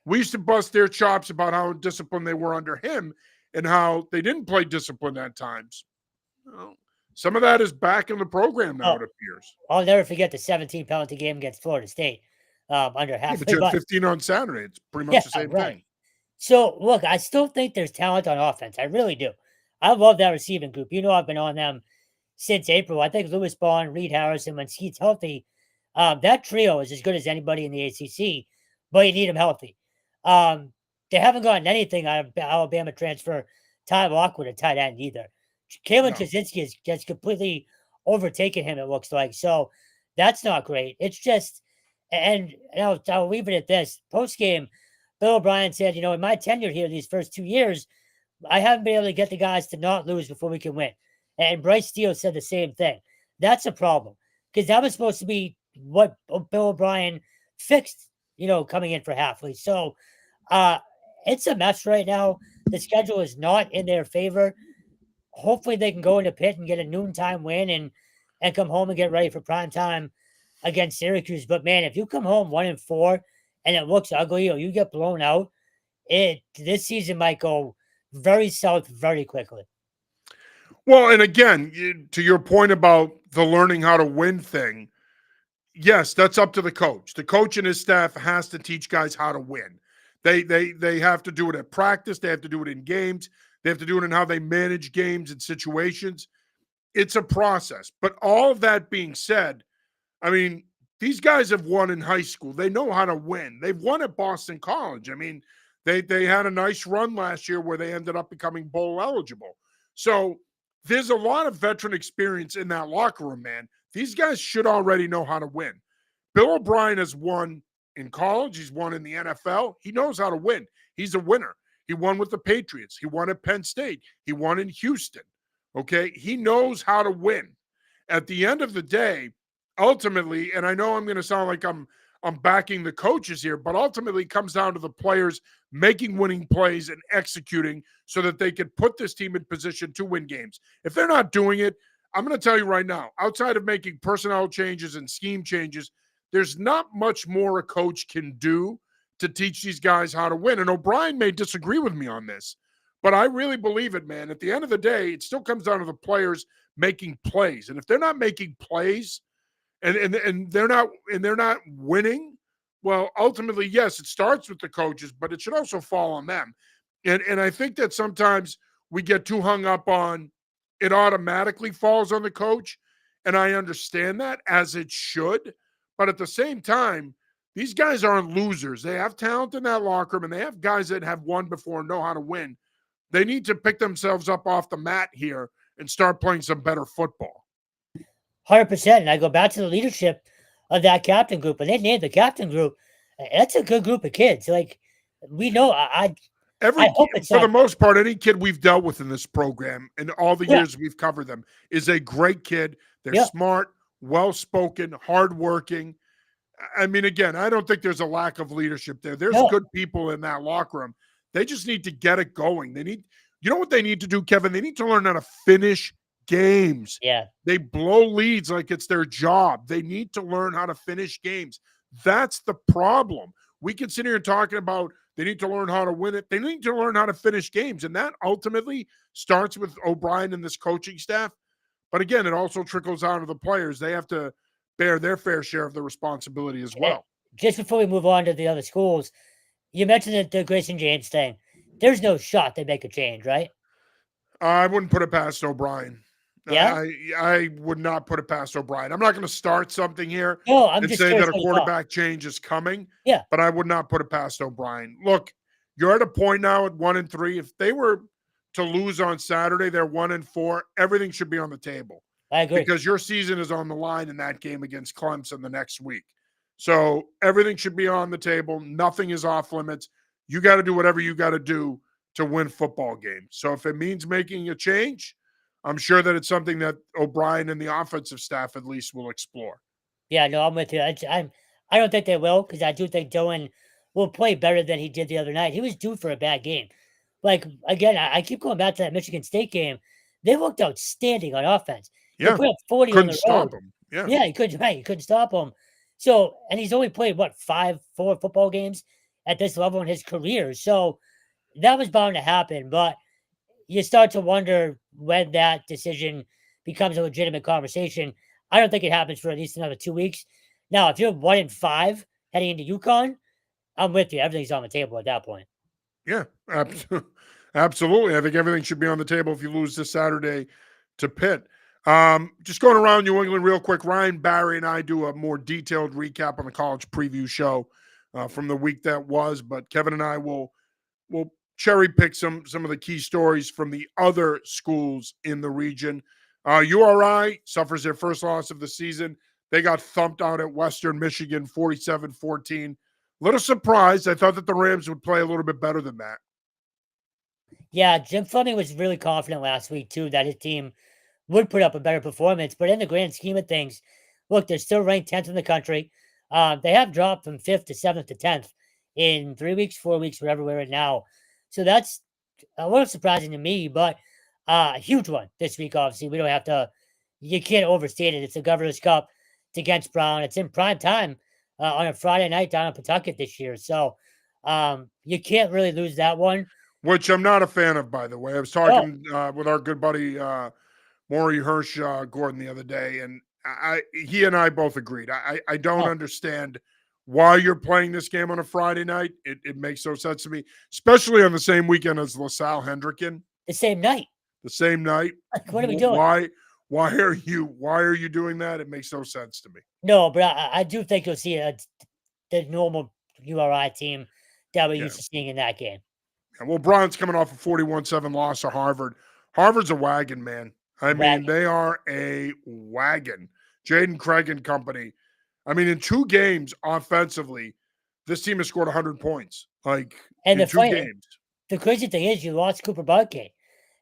We used to bust their chops about how disciplined they were under him and how they didn't play discipline at times. Well, some of that is back in the program now, oh, it appears. I'll never forget the 17 penalty game against Florida State under Yeah, but halfway. you had But 15 on Saturday. It's pretty much yeah, the same right. thing. So look, I still think there's talent on offense. I really do. I love that receiving group. You know, I've been on them since April. I think Lewis Bond, Reed Harrison, when he's healthy, that trio is as good as anybody in the ACC. But you need them healthy. Um, they haven't gotten anything out of Alabama transfer Ty Lockwood at tight end either. Kalen No. Chazinski has completely overtaken him. It looks like so. That's not great. It's just, and I'll leave it at this. Post game, Bill O'Brien said, in my tenure here, these first 2 years, I haven't been able to get the guys to not lose before we can win. And Bryce Steele said the same thing. That's a problem because that was supposed to be what Bill O'Brien fixed, coming in for Halfley. So uh, it's a mess right now. The schedule is not in their favor. Hopefully they can go into Pitt and get a noontime win and come home and get ready for prime time against Syracuse. But man, if you come home 1-4 and it looks ugly or you get blown out, this season might go very south very quickly. Well, and again, to your point about the learning how to win thing, yes, that's up to the coach. The coach and his staff has to teach guys how to win. They have to do it at practice. They have to do it in games. They have to do it in how they manage games and situations. It's a process. But all of that being said, I mean, these guys have won in high school. They know how to win. They've won at Boston College. I mean, they had a nice run last year where they ended up becoming bowl eligible. So there's a lot of veteran experience in that locker room, man. These guys should already know how to win. Bill O'Brien has won in college. He's won in the NFL. He knows how to win. He's a winner. He won with the Patriots. He won at Penn State. He won in Houston. Okay. He knows how to win. At the end of the day, ultimately, and I know I'm going to sound like I'm backing the coaches here, but ultimately it comes down to the players making winning plays and executing so that they can put this team in position to win games. If they're not doing it, I'm going to tell you right now, outside of making personnel changes and scheme changes, there's not much more a coach can do to teach these guys how to win. And O'Brien may disagree with me on this, but I really believe it, man. At the end of the day, it still comes down to the players making plays. And if they're not making plays and they're not winning, well, ultimately, yes, it starts with the coaches, but it should also fall on them. And I think that sometimes we get too hung up on it automatically falls on the coach. And I understand that as it should. But at the same time, these guys aren't losers. They have talent in that locker room and they have guys that have won before and know how to win. They need to pick themselves up off the mat here and start playing some better football. 100%. And I go back to the leadership of that captain group. And they named the captain group. That's a good group of kids. Like, we know, I hope it's For the not. most part, any kid we've dealt with in this program and all the Yeah. years we've covered them is a great kid. They're Yeah. smart, well-spoken, hardworking. I mean, again, I don't think there's a lack of leadership there. There's No. good people in that locker room. They just need to get it going. You know what they need to do, Kevin? They need to learn how to finish games. Yeah. They blow leads like it's their job. They need to learn how to finish games. That's the problem. We can sit here and talking about they need to learn how to win it. They need to learn how to finish games. And that ultimately starts with O'Brien and this coaching staff. But again, it also trickles down to the players. They have to bear their fair share of the responsibility as well. Just before we move on to the other schools, you mentioned the Grayson James thing. There's no shot they make a change, right? I wouldn't put it past O'Brien. Yeah. I would not put it past O'Brien. I'm not going to start something here No, I'm and just say curious that a what you thought. quarterback change is coming. Yeah. But I would not put it past O'Brien. Look, you're at a point now at 1-3. If they were to lose on Saturday. They're 1-4. Everything should be on the table I agree. because your season is on the line in that game against Clemson the next week. So everything should be on the table. Nothing is off limits. You got to do whatever you got to do to win football games. So if it means making a change, I'm sure that it's something that O'Brien and the offensive staff at least will explore. Yeah, no, I'm with you. I don't think they will because I do think Dylan will play better than he did the other night. He was due for a bad game. Like again, I keep going back to that Michigan State game. They looked outstanding on offense. They Yeah. put up 40 on Couldn't the stop road. him. Yeah. Yeah, he couldn't. Right, he couldn't stop him. So, and he's only played what 4 football games at this level in his career. So that was bound to happen. But you start to wonder when that decision becomes a legitimate conversation. I don't think it happens for at least another 2 weeks. Now, if you're 1-5 heading into UConn, I'm with you. Everything's on the table at that point. Yeah, absolutely. I think everything should be on the table if you lose this Saturday to Pitt. Just going around New England real quick. Ryan Barry and I do a more detailed recap on the college preview show from the week that was, but Kevin and I will cherry pick some of the key stories from the other schools in the region. URI suffers their first loss of the season. They got thumped out at Western Michigan 47-14. Little surprised. I thought that the Rams would play a little bit better than that. Yeah, Jim Fleming was really confident last week, too, that his team would put up a better performance. But in the grand scheme of things, look, they're still ranked 10th in the country. They have dropped from 5th to 7th to 10th in 3 weeks, 4 weeks, wherever we're at now. So that's a little surprising to me, but a huge one this week, obviously. We don't have to, you can't overstate it. It's the Governor's Cup. It's against Brown. It's in prime time on a Friday night down in Pawtucket this year. So you can't really lose that one. Which I'm not a fan of, by the way. I was talking with our good buddy Maury Hirsch Gordon the other day, and he and I both agreed. I don't understand why you're playing this game on a Friday night. It makes no sense to me, especially on the same weekend as LaSalle Hendricken. The same night. The same night. Like, what are we doing? Why are you doing that? It makes no sense to me. No, but I do think you'll see the normal URI team that we're used to seeing in that game. Yeah, well, Brown's coming off a 41-7 loss to Harvard. Harvard's a wagon, man. I mean, they are a wagon. Jaden Craig and company. I mean, in 2 games offensively, this team has scored 100 points. Like, and in 2 games. The crazy thing is you lost Cooper Buckett,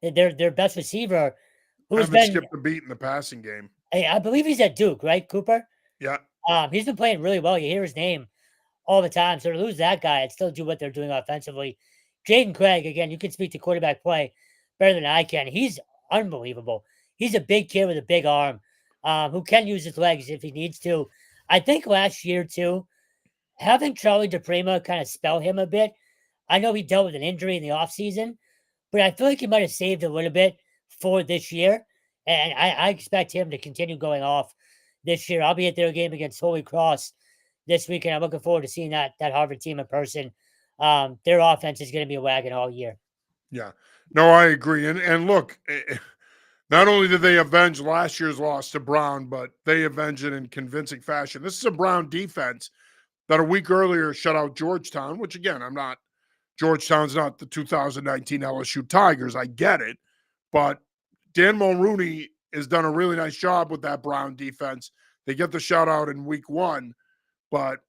their best receiver, who's haven't skipped a beat in the passing game. I believe he's at Duke, right, Cooper? Yeah. He's been playing really well. You hear his name all the time. So to lose that guy and still do what they're doing offensively. Jaden Craig, again, you can speak to quarterback play better than I can. He's unbelievable. He's a big kid with a big arm who can use his legs if he needs to. I think last year, too, having Charlie DePrima kind of spell him a bit. I know he dealt with an injury in the offseason, but I feel like he might have saved a little bit for this year. And I expect him to continue going off this year. I'll be at their game against Holy Cross this weekend. I'm looking forward to seeing that Harvard team in person. Their offense is going to be a wagon all year. Yeah. No, I agree. And look, not only did they avenge last year's loss to Brown, but they avenged it in convincing fashion. This is a Brown defense that a week earlier shut out Georgetown, which, again, Georgetown's not the 2019 LSU Tigers. I get it. But Dan Mulrooney has done a really nice job with that Brown defense. They get the shutout in week 1, but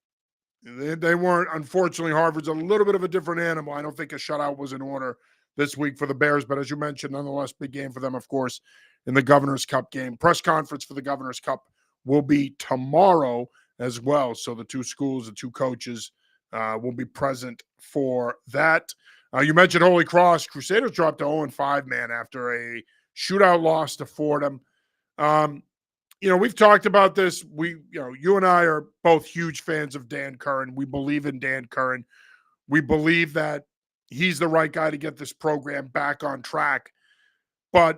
they weren't. Unfortunately, Harvard's a little bit of a different animal. I don't think a shutout was in order this week for the Bears, but as you mentioned, nonetheless, big game for them, of course, in the Governor's Cup game. Press conference for the Governor's Cup will be tomorrow as well. So the 2 schools, the 2 coaches will be present for that. You mentioned Holy Cross. Crusaders dropped to 0-5, man, after a shootout loss to Fordham. We've talked about this. You and I are both huge fans of Dan Curran. We believe in Dan Curran. We believe that he's the right guy to get this program back on track. But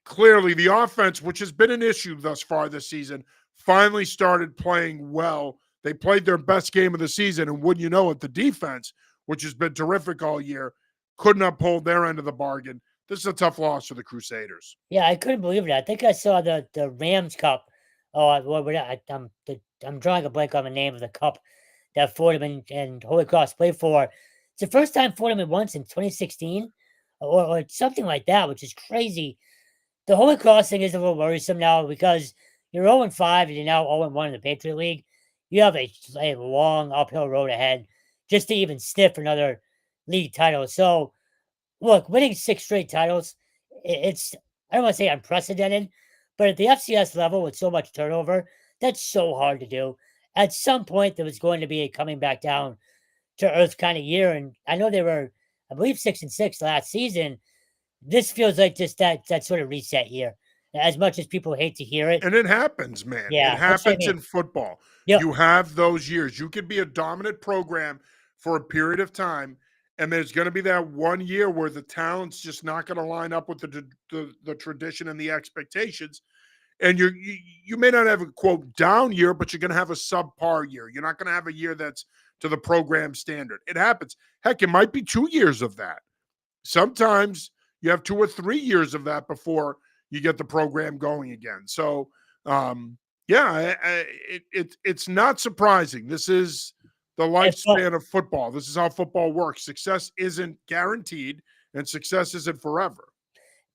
clearly the offense, which has been an issue thus far this season, finally started playing well. They played their best game of the season, and wouldn't you know it, the defense, which has been terrific all year, couldn't uphold their end of the bargain. This is a tough loss for the Crusaders. Yeah, I couldn't believe it. I think I saw the Rams Cup. I'm drawing a blank on the name of the cup that Fordham and Holy Cross played for. It's the first time Fordham had won since 2016. or something like that, which is crazy. The Holy Cross thing is a little worrisome now because you're 0-5 and you're now 0-1 in the Patriot League. You have a long uphill road ahead just to even sniff another league title. So, look, winning 6 straight titles, it's, I don't want to say unprecedented, but at the FCS level with so much turnover, that's so hard to do. At some point, there was going to be a coming back down to earth kind of year. And I know they were, I believe, 6-6 last season. This feels like just that sort of reset year. As much as people hate to hear it, And it happens, man. It yeah, that's what I happens mean. in football. Yep. You have those years. You could be a dominant program for a period of time, and there's going to be that one year where the talent's just not going to line up with the tradition and the expectations. And you may not have a quote down year, but you're going to have a subpar year. You're not going to have a year that's to the program standard. It happens. Heck, it might be 2 years of that. Sometimes you have 2 or 3 years of that before you get the program going again. So, yeah, it's not surprising. This is the lifespan of football. This is how football works. Success isn't guaranteed, and success isn't forever.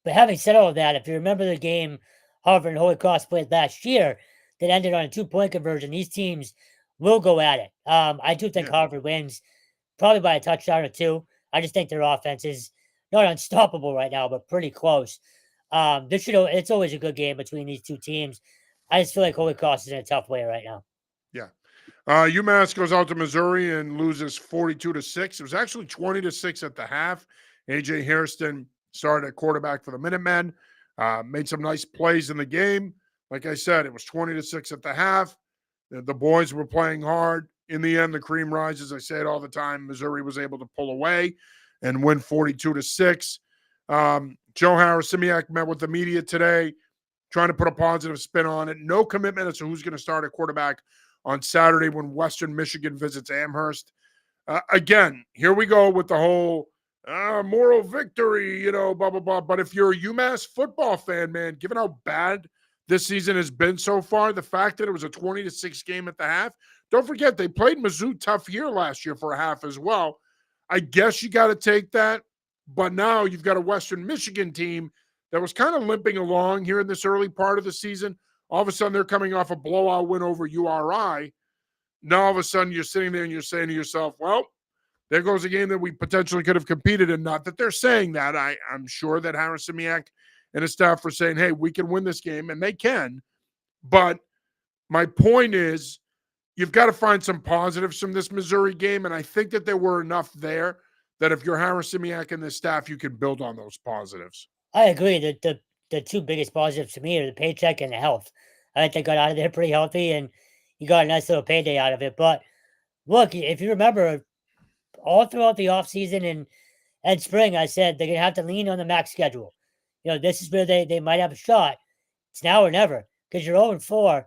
But having said all of that, if you remember the game Harvard and Holy Cross played last year that ended on a 2-point conversion, these teams will go at it. I do think Yeah. Harvard wins probably by a touchdown or two. I just think their offense is not unstoppable right now, but pretty close. It's always a good game between these two teams. I just feel like Holy Cross is in a tough way right now. Yeah. UMass goes out to Missouri and loses 42-6. It was actually 20-6 at the half. AJ Hairston started at quarterback for the Minutemen, made some nice plays in the game. Like I said, it was 20-6 at the half. The boys were playing hard. In the end, the cream rises. I say it all the time. Missouri was able to pull away and win 42-6. Joe Harris-Simiak met with the media today, trying to put a positive spin on it. No commitment as to who's going to start at quarterback on Saturday when Western Michigan visits Amherst. Again, here we go with the whole moral victory, blah, blah, blah. But if you're a UMass football fan, man, given how bad this season has been so far, the fact that it was a 20-6 game at the half, don't forget they played Mizzou tough here last year for a half as well. I guess you got to take that. But now you've got a Western Michigan team that was kind of limping along here in this early part of the season. All of a sudden, they're coming off a blowout win over URI. Now, all of a sudden, you're sitting there and you're saying to yourself, well, there goes a game that we potentially could have competed in. Not that they're saying that. I'm sure that Harris-Simiak and his staff are saying, hey, we can win this game, and they can. But my point is, you've got to find some positives from this Missouri game, and I think that there were enough there that if you're Harris-Simiak and the staff, you can build on those positives. I agree that the two biggest positives to me are the paycheck and the health. I think they got out of there pretty healthy, and you got a nice little payday out of it. But look, if you remember, all throughout the offseason and spring, I said they're going to have to lean on the MAC schedule. This is where they might have a shot. It's now or never because you're 0-4.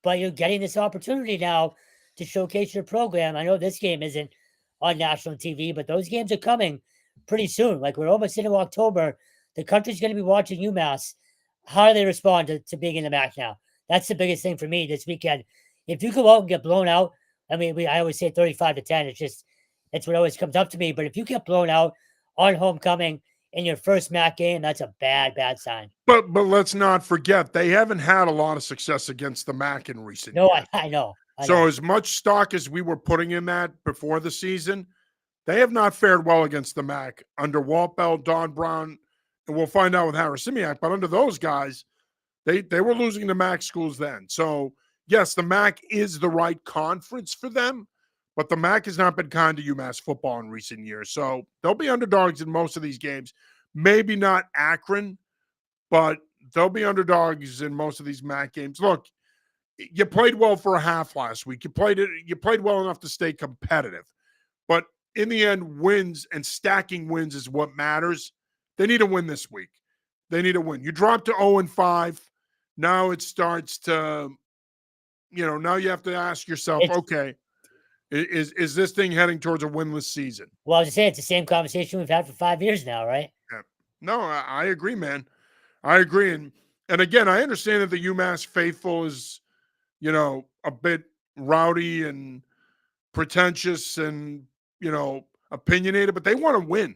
But you're getting this opportunity now to showcase your program. I know this game isn't on national TV, but those games are coming pretty soon. Like we're almost into October. The country's going to be watching UMass. How do they respond to being in the MAC now? That's the biggest thing for me this weekend. If you go out and get blown out, I mean, I always say 35-10. It's what always comes up to me. But if you get blown out on homecoming in your first MAC game, that's a bad, bad sign. But let's not forget, they haven't had a lot of success against the MAC in recent years. No, I know. So as much stock as we were putting in that before the season, they have not fared well against the MAC under Walt Bell, Don Brown, and we'll find out with Harris-Simiak. But under those guys, they were losing to MAC schools then. So, yes, the MAC is the right conference for them, but the MAC has not been kind to UMass football in recent years. So they'll be underdogs in most of these games. Maybe not Akron, but they'll be underdogs in most of these MAC games. Look, you played well for a half last week. You played well enough to stay competitive. But in the end, wins and stacking wins is what matters. They need a win this week. They need a win. You dropped to 0-5. Now it starts to, now you have to ask yourself, okay, is this thing heading towards a winless season? Well, I was just saying, it's the same conversation we've had for 5 years now, right? Yeah. No, I agree, man. I agree. And again, I understand that the UMass faithful is, a bit rowdy and pretentious and, opinionated, but they want to win.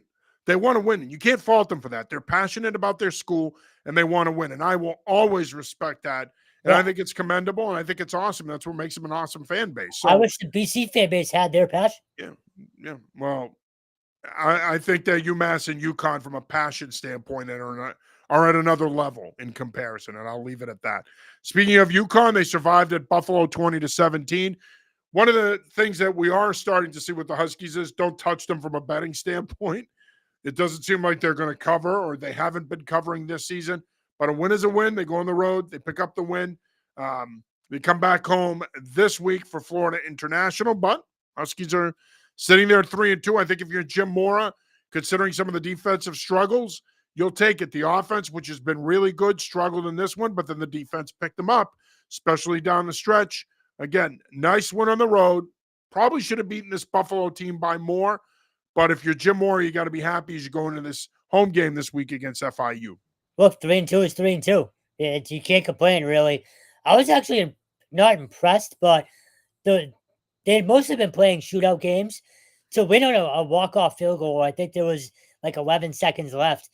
They want to win. And you can't fault them for that. They're passionate about their school and they want to win. And I will always respect that. And I Yeah. think it's commendable and I think it's awesome. That's what makes them an awesome fan base. I So, wish the BC fan base had their passion. yeah, yeah. Well, I think that UMass and UConn, from a passion standpoint, are at another level in comparison, and I'll leave it at that. Speaking of UConn, they survived at Buffalo 20-17. One of the things that we are starting to see with the Huskies is don't touch them from a betting standpoint. It doesn't seem like they're going to cover, or they haven't been covering this season. But a win is a win. They go on the road. They pick up the win. They come back home this week for Florida International, but Huskies are sitting there at 3-2. I think if you're Jim Mora, considering some of the defensive struggles, you'll take it. The offense, which has been really good, struggled in this one, but then the defense picked them up, especially down the stretch. Again, nice win on the road. Probably should have beaten this Buffalo team by more, but if you're Jim Mora, you got to be happy as you go into this home game this week against FIU. Look, 3-2 is 3-2. You can't complain, really. I was actually not impressed, but they'd mostly been playing shootout games. To win on a walk-off field goal, I think there was like 11 seconds left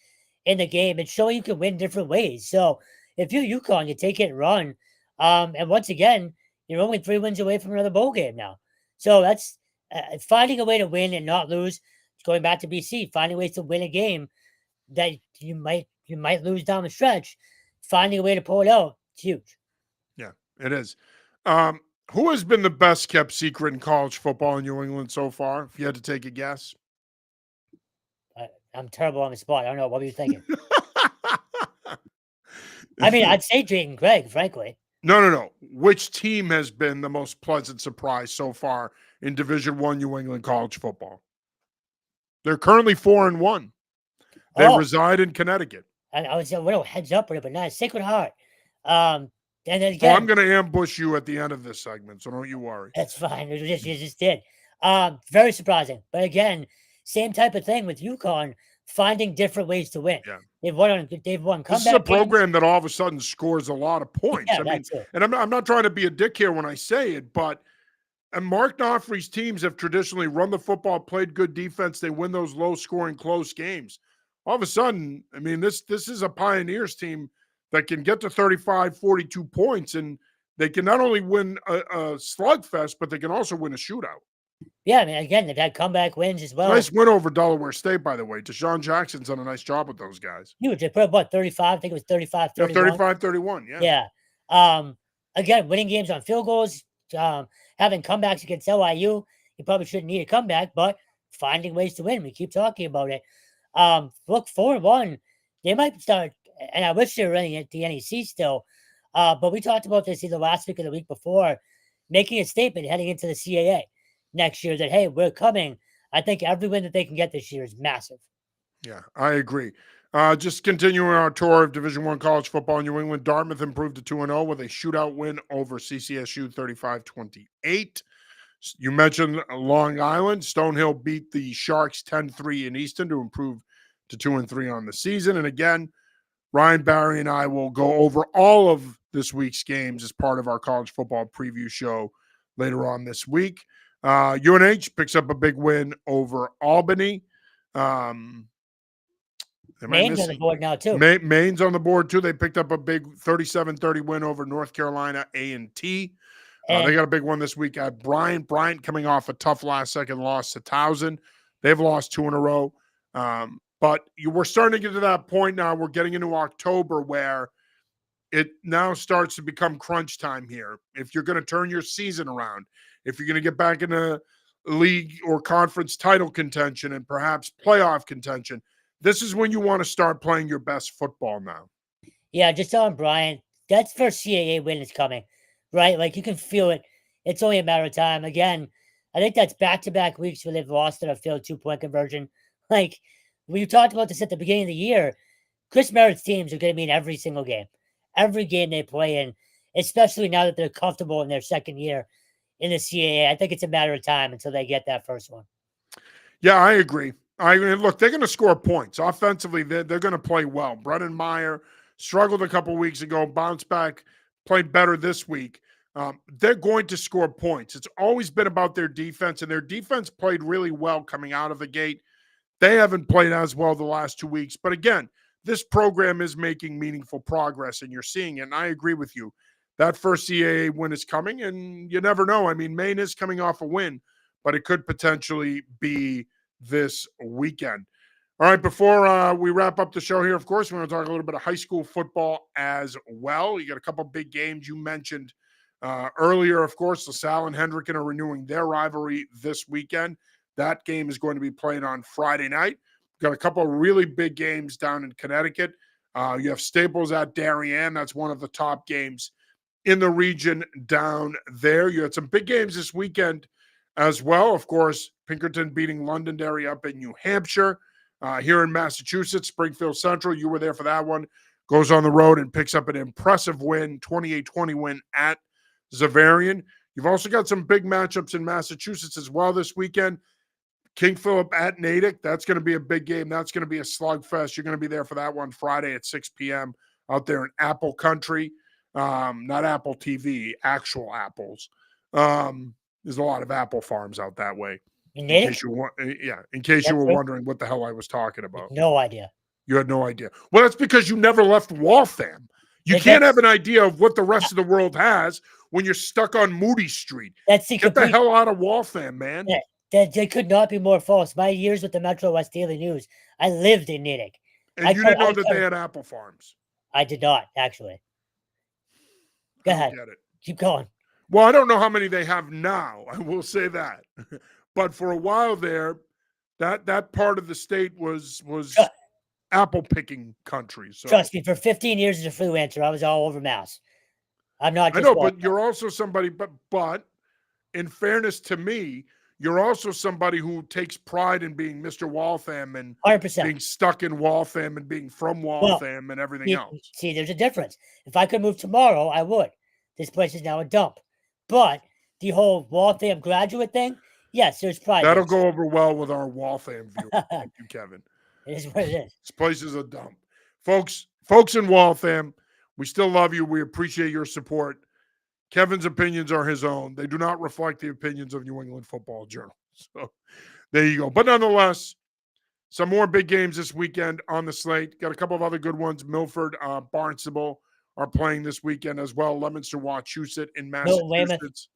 in the game, and showing you can win different ways. So if you're UConn, you take it and run. And once again, you're only 3 wins away from another bowl game now. So that's finding a way to win and not lose. Going back to BC, finding ways to win a game that you might lose down the stretch. Finding a way to pull it out, it's huge. Yeah, it is. Who has been the best kept secret in college football in New England so far, if you had to take a guess? I'm terrible on the spot. I don't know. What were you thinking? I mean, I'd say Jayden Craig, frankly. No. Which team has been the most pleasant surprise so far in Division I New England college football? They're currently 4-1. They reside in Connecticut. I was a little heads up with it, but not Sacred Heart. And then Well, again, I'm going to ambush you at the end of this segment, so don't you worry. that's fine. You just did. Very surprising. But again, same type of thing with UConn, finding different ways to win. Yeah. They've won comeback This is a program games. that all of a sudden scores a lot of points. Yeah, I mean, that's it. and I'm not trying to be a dick here when I say it, but and Mark Knopfler's teams have traditionally run the football, played good defense. They win those low-scoring, close games. All of a sudden, I mean, this is a Pioneers team that can get to 35, 42 points, and they can not only win a slugfest, but they can also win a shootout. Yeah, I mean, again, they've had comeback wins as well. Nice win over Delaware State, by the way. Deshaun Jackson's done a nice job with those guys. Huge. They put up, what, 35? I think it was 35, Yeah, 31. 35-31, yeah. Yeah. Again, winning games on field goals, having comebacks against LIU. You probably shouldn't need a comeback, but finding ways to win. We keep talking about it. Look, 4-1. They might start, and I wish they were running at the NEC still. But we talked about this either last week or the week before, making a statement heading into the CAA next year that, hey, we're coming. I think every win that they can get this year is massive. Yeah, I agree. Just continuing our tour of Division I college football in New England, Dartmouth improved to 2-0 with a shootout win over CCSU 35-28. You mentioned Long Island. Stonehill beat the Sharks 10-3 in Easton to improve to 2-3 on the season. And again, Ryan Barry and I will go over all of this week's games as part of our college football preview show later on this week. UNH picks up a big win over Albany. Maine's on the board now, too. Maine's on the board, too. They picked up a big 37-30 win over North Carolina A&T. They got a big one this week at Bryant. Bryant coming off a tough last-second loss to Towson. They've lost 2 in a row. But we're starting to get to that point now. We're getting into October where it now starts to become crunch time here. If you're going to turn your season around, if you're going to get back into league or conference title contention and perhaps playoff contention, this is when you want to start playing your best football now. Yeah, just telling Brian, that first CAA win is coming, right? Like, you can feel it. It's only a matter of time. Again, I think that's back-to-back weeks where they've lost at a failed 2-point conversion. Like, we talked about this at the beginning of the year. Chris Merritt's teams are going to be in every single game. Every game they play in, especially now that they're comfortable in their second year in the CAA. I think it's a matter of time until they get that first one. Yeah, I agree. Look, they're going to score points. Offensively, they're going to play well. Brennan Meyer struggled a couple weeks ago, bounced back, played better this week. They're going to score points. It's always been about their defense, and their defense played really well coming out of the gate. They haven't played as well the last 2 weeks. But again, this program is making meaningful progress, and you're seeing it. And I agree with you. That first CAA win is coming, and you never know. I mean, Maine is coming off a win, but it could potentially be this weekend. All right, before we wrap up the show here, of course, we're going to talk a little bit of high school football as well. You got a couple big games you mentioned earlier. Of course, LaSalle and Hendricken are renewing their rivalry this weekend. That game is going to be played on Friday night. Got a couple of really big games down in Connecticut. You have Staples at Darien. That's one of the top games in the region down there. You had some big games this weekend as well. Of course, Pinkerton beating Londonderry up in New Hampshire. Here in Massachusetts, Springfield Central, you were there for that one, goes on the road and picks up an impressive win, 28-20 win at Xaverian. You've also got some big matchups in Massachusetts as well this weekend. King Philip at Natick, that's going to be a big game. That's going to be a slugfest. You're going to be there for that one Friday at 6 p.m. out there in Apple Country. Not Apple TV, actual apples. There's a lot of apple farms out that way. In case you were wondering what the hell I was talking about. No idea. You had no idea. Well, that's because you never left Waltham. You can't have an idea of what the rest of the world has when you're stuck on Moody Street. Get the hell out of Waltham, man. They could not be more false. My years with the Metro West Daily News, I lived in Natick. And you didn't know that they had apple farms. I did not, actually. Go ahead. Keep going. Well, I don't know how many they have now. I will say that. But for a while there, that part of the state was apple picking country. So. Trust me, for 15 years as a freelancer, I was all over Mass. I'm not. I know, but you're also somebody. But in fairness to me, you're also somebody who takes pride in being Mr. Waltham and 100%. being stuck in Waltham and being from Waltham and everything else. See, there's a difference. If I could move tomorrow, I would. This place is now a dump. But the whole Waltham graduate thing. Yes, there's pride. That'll go over well with our Waltham viewers. Thank you, Kevin. It is what it is. This place is a dump. Folks in Waltham, we still love you. We appreciate your support. Kevin's opinions are his own. They do not reflect the opinions of New England Football Journal. So there you go. But nonetheless, some more big games this weekend on the slate. Got a couple of other good ones. Milford, Barnstable are playing this weekend as well. Leominster, Wachusett in Massachusetts.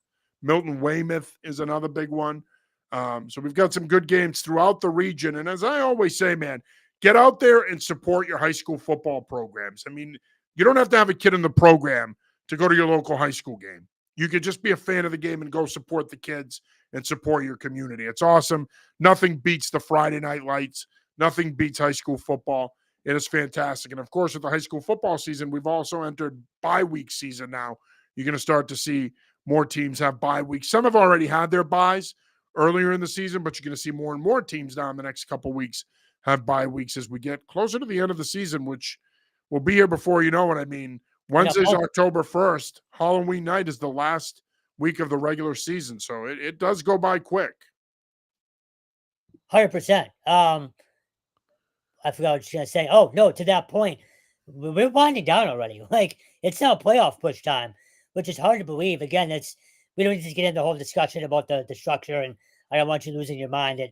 Milton Weymouth is another big one. So we've got some good games throughout the region. And as I always say, man, get out there and support your high school football programs. I mean, you don't have to have a kid in the program to go to your local high school game. You could just be a fan of the game and go support the kids and support your community. It's awesome. Nothing beats the Friday night lights. Nothing beats high school football. It is fantastic. And of course, with the high school football season, we've also entered bye week season now. You're going to start to see more teams have bye weeks. Some have already had their byes earlier in the season, but you're going to see more and more teams now in the next couple of weeks have bye weeks as we get closer to the end of the season, which will be here before you know it. I mean, Wednesday's October 1st. Halloween night is the last week of the regular season, so it does go by quick. 100%. I forgot what I was going to say. Oh, no, to that point, we're winding down already. Like, it's now playoff push time, which is hard to believe. Again, we don't need to get into the whole discussion about the structure, and I don't want you losing your mind at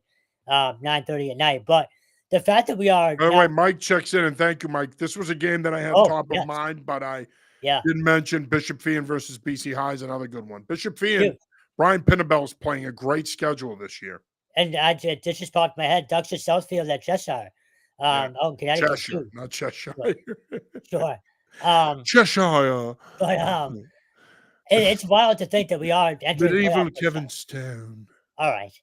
9:30 at night. But the fact that we are... By the way, Mike checks in, and thank you, Mike. This was a game that I had top of mind, but I didn't mention Bishop Feehan versus BC High is another good one. Bishop Feehan, Brian Pinnabell's playing a great schedule this year. And it just popped in my head. Duxter Southfield at Cheshire. Connecticut. Cheshire, not Cheshire. Sure. Cheshire. But it's wild to think that we are entering medieval Kevin Stone. All right.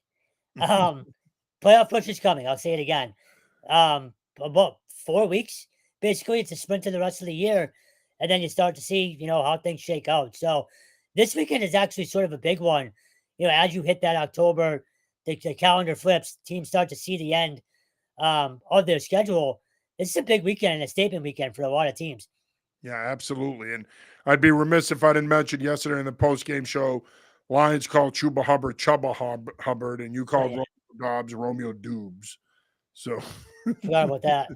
Playoff push is coming. I'll say it again. About 4 weeks. Basically, it's a sprint to the rest of the year. And then you start to see, how things shake out. So this weekend is actually sort of a big one. As you hit that October, the calendar flips, teams start to see the end of their schedule. This is a big weekend and a statement weekend for a lot of teams. Yeah, absolutely. And I'd be remiss if I didn't mention yesterday in the post-game show, Lions called Chuba Hubbard Chubba Hubbard, and you called Romeo Dobbs Romeo Doobs. So forgot about that.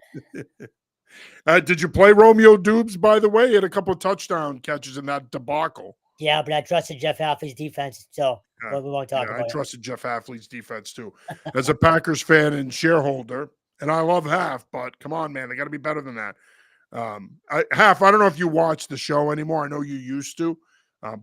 Did you play Romeo Doobs, by the way? He had a couple of touchdown catches in that debacle. Yeah, but I trusted Jeff Halfley's defense, so Yeah, but we won't talk I about it. trusted Jeff Hafley's defense too. As a Packers fan and shareholder, and I love Half, but come on, man, they got to be better than that. Half, I don't know if you watch the show anymore. I know you used to,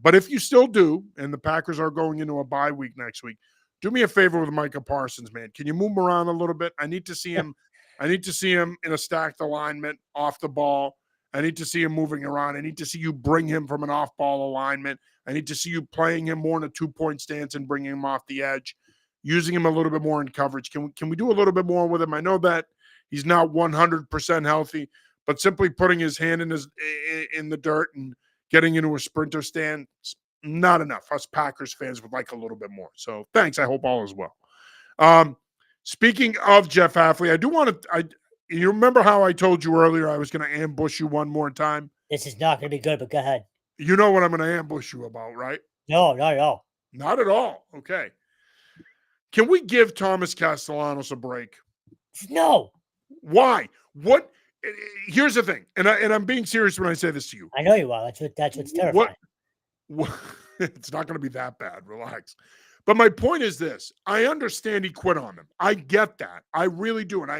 but if you still do, and the Packers are going into a bye week next week, do me a favor with Micah Parsons, man. Can you move him around a little bit? I need to see him. I need to see him in a stacked alignment off the ball. I need to see him moving around. I need to see you bring him from an off-ball alignment. I need to see you playing him more in a two-point stance and bringing him off the edge, using him a little bit more in coverage. Can we do a little bit more with him? I know that he's not 100% healthy, but simply putting his hand in the dirt and getting into a sprinter stand, not enough. Us Packers fans would like a little bit more. So thanks. I hope all is well. Speaking of Jeff Hafley, I do want to. You remember how I told you earlier I was going to ambush you one more time? This is not going to be good, but go ahead. You know what I'm going to ambush you about, right? No, not at all. Not at all. Okay. Can we give Thomas Castellanos a break? No. Why? What? Here's the thing, and I'm being serious when I say this to you. I know you are. That's what's terrifying. What it's not going to be that bad. Relax. But my point is this: I understand he quit on them. I get that. I really do, and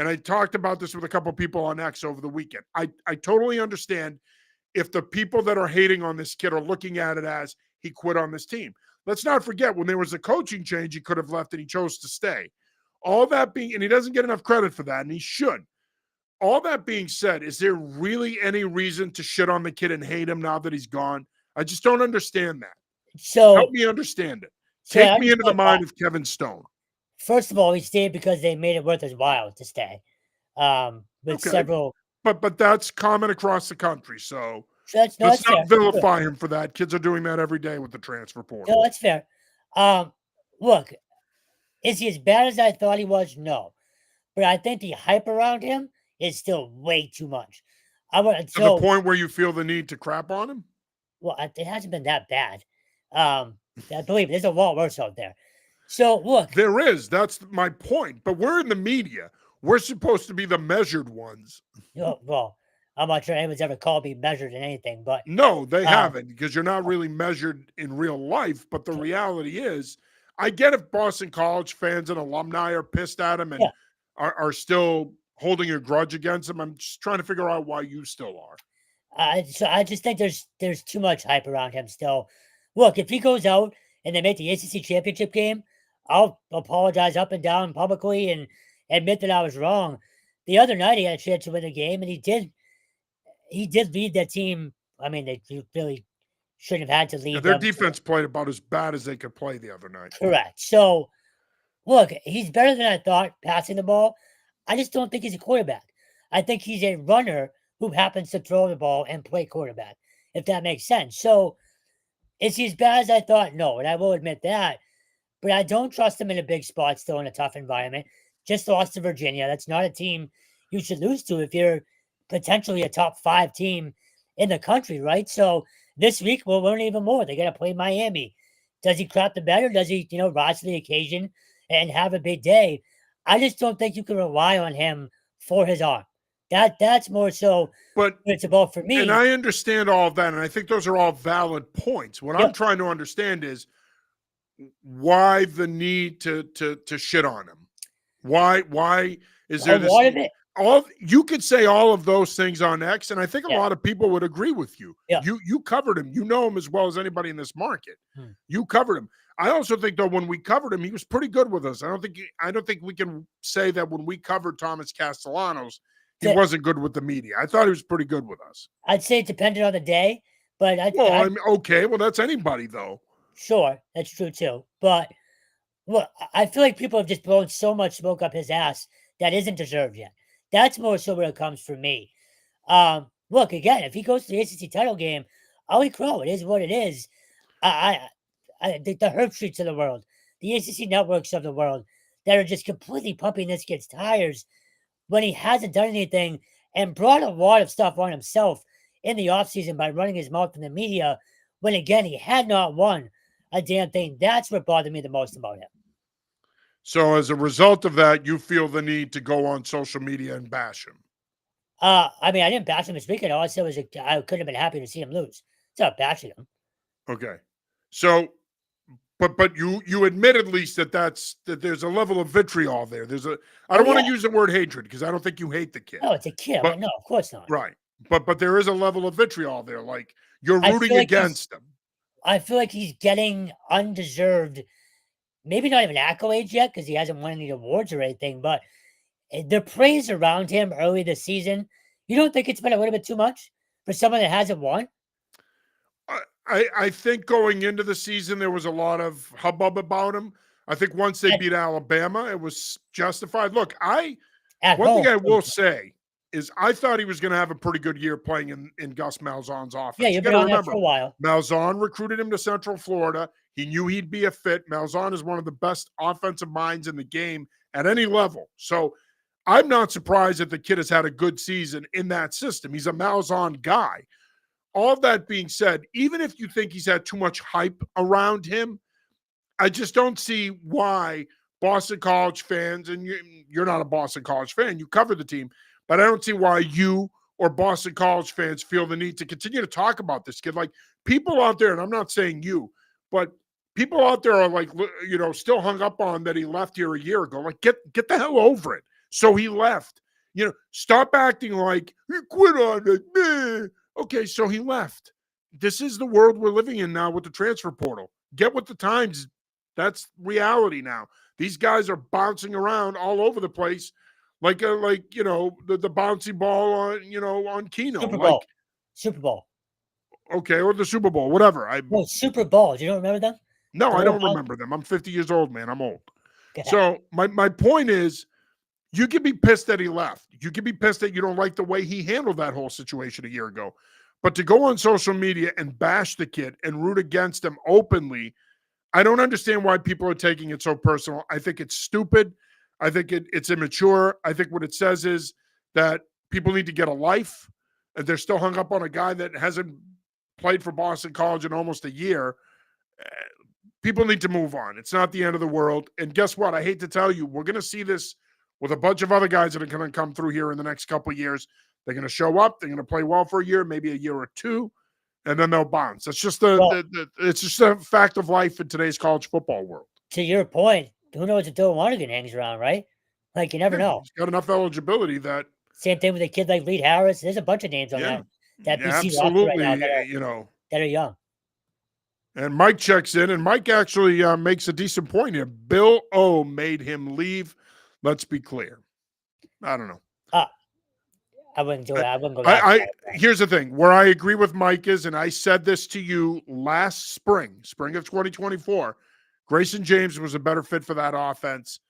I talked about this with a couple of people on X over the weekend. I totally understand if the people that are hating on this kid are looking at it as he quit on this team. Let's not forget when there was a coaching change, he could have left and he chose to stay. All that being, and he doesn't get enough credit for that, and he should. All that being said, is there really any reason to shit on the kid and hate him now that he's gone? I just don't understand that. So help me understand it. Take me into the mind of Kevin Stone. First of all, he stayed because they made it worth his while to stay. With several, but that's common across the country. So let's not fair. vilify him for that. Kids are doing that every day with the transfer portal. No, that's fair. Look, is he as bad as I thought he was? No, but I think the hype around him is still way too much. To the point where you feel the need to crap on him? Well, it hasn't been that bad. I believe there's a lot worse out there. So look, there is. That's my point. But we're in the media. We're supposed to be the measured ones. Well, I'm not sure anyone's ever called me measured in anything, but no, they haven't, because you're not really measured in real life. But the reality is, I get if Boston College fans and alumni are pissed at him and are still holding a grudge against him. I'm just trying to figure out why you still are. So I just think there's too much hype around him still. Look, if he goes out and they make the ACC championship game, I'll apologize up and down publicly and admit that I was wrong. The other night he had a chance to win the game, and he did lead that team. I mean, they really shouldn't have had to lead. Their defense played about as bad as they could play the other night. Correct. So, look, he's better than I thought passing the ball. I just don't think he's a quarterback. I think he's a runner who happens to throw the ball and play quarterback, if that makes sense. So, is he as bad as I thought? No, and I will admit that. But I don't trust him in a big spot still in a tough environment. Just lost to Virginia. That's not a team you should lose to if you're potentially a top 5 team in the country, right? So this week we'll learn even more. They got to play Miami. Does he crap the bed, or does he, rise to the occasion and have a big day? I just don't think you can rely on him for his arm. That's more so but it's about for me. And I understand all of that, and I think those are all valid points. What I'm trying to understand is why the need to shit on him. Why is there this? You could say all of those things on X, and I think a lot of people would agree with you. Yeah. You covered him. You know him as well as anybody in this market. You covered him. I also think, though, when we covered him, he was pretty good with us. I don't think we can say that when we covered Thomas Castellanos, he wasn't good with the media. I thought he was pretty good with us. I'd say it depended on the day, but okay. Well, that's anybody, though. Sure, that's true too. But look, I feel like people have just blown so much smoke up his ass that isn't deserved yet. That's more so where it comes for me. Look, again, if he goes to the ACC title game, holy crow, it is what it is. The Herb Streets of the world, the ACC networks of the world that are just completely pumping this kid's tires when he hasn't done anything and brought a lot of stuff on himself in the offseason by running his mouth in the media when, again, he had not won a damn thing. That's what bothered me the most about him. So as a result of that, you feel the need to go on social media and bash him. I mean, I didn't bash him this weekend. All I said was I couldn't have been happy to see him lose. It's not bashing him. Okay. So But you admit at least that there's a level of vitriol there. I Oh don't want yeah, to use the word hatred because I don't think you hate the kid. no, it's a kid. But No, of course not. right. But there is a level of vitriol there. Like you're I feel rooting like against him. I feel like he's getting undeserved, maybe not even accolades yet because he hasn't won any awards or anything, but the praise around him early this season, you don't think it's been a little bit too much for someone that hasn't won? I think going into the season there was a lot of hubbub about him. I think once they beat Alabama, it was justified. Look, At one thing home. I will say is I thought he was going to have a pretty good year playing in Gus Malzahn's offense. Yeah, You you've got been to on that for remember, a while. Malzahn recruited him to Central Florida. He knew he'd be a fit. Malzahn is one of the best offensive minds in the game at any level. So I'm not surprised that the kid has had a good season in that system. He's a Malzahn guy. All of that being said, even if you think he's had too much hype around him, I just don't see why Boston College fans, and you're not a Boston College fan, you cover the team, but I don't see why you or Boston College fans feel the need to continue to talk about this kid. Like people out there, and I'm not saying you, but people out there are like, still hung up on that he left here a year ago. Like get the hell over it. So he left. Stop acting like he quit on it. Meh. Okay, so he left. This is the world we're living in now with the transfer portal. Get with the times. That's reality now. These guys are bouncing around all over the place, like the bouncy ball on Keno. Super Bowl. Okay, or the Super Bowl, whatever. Super Bowl. You don't remember them? No, I don't remember them. I'm 50 years old, man. I'm old. Okay. So my point is, you can be pissed that he left. You can be pissed that you don't like the way he handled that whole situation a year ago. But to go on social media and bash the kid and root against him openly, I don't understand why people are taking it so personal. I think it's stupid. I think it's immature. I think what it says is that people need to get a life. And they're still hung up on a guy that hasn't played for Boston College in almost a year. People need to move on. It's not the end of the world. And guess what? I hate to tell you, we're going to see this with a bunch of other guys that are going to come through here in the next couple of years. They're going to show up. They're going to play well for a year, maybe a year or two, and then they'll bounce. It's just it's just a fact of life in today's college football world. To your point, who knows if Dylan Lonergan hangs around, right? Like you never know. He's got enough eligibility that. Same thing with a kid like Lee Harris. There's a bunch of names on that BC absolutely right now that are young. And Mike checks in, and Mike actually makes a decent point here. Bill O made him leave. Let's be clear. I don't know. I wouldn't do it. I wouldn't go that Here's the thing. Where I agree with Mike is, and I said this to you last spring of 2024, Grayson James was a better fit for that offense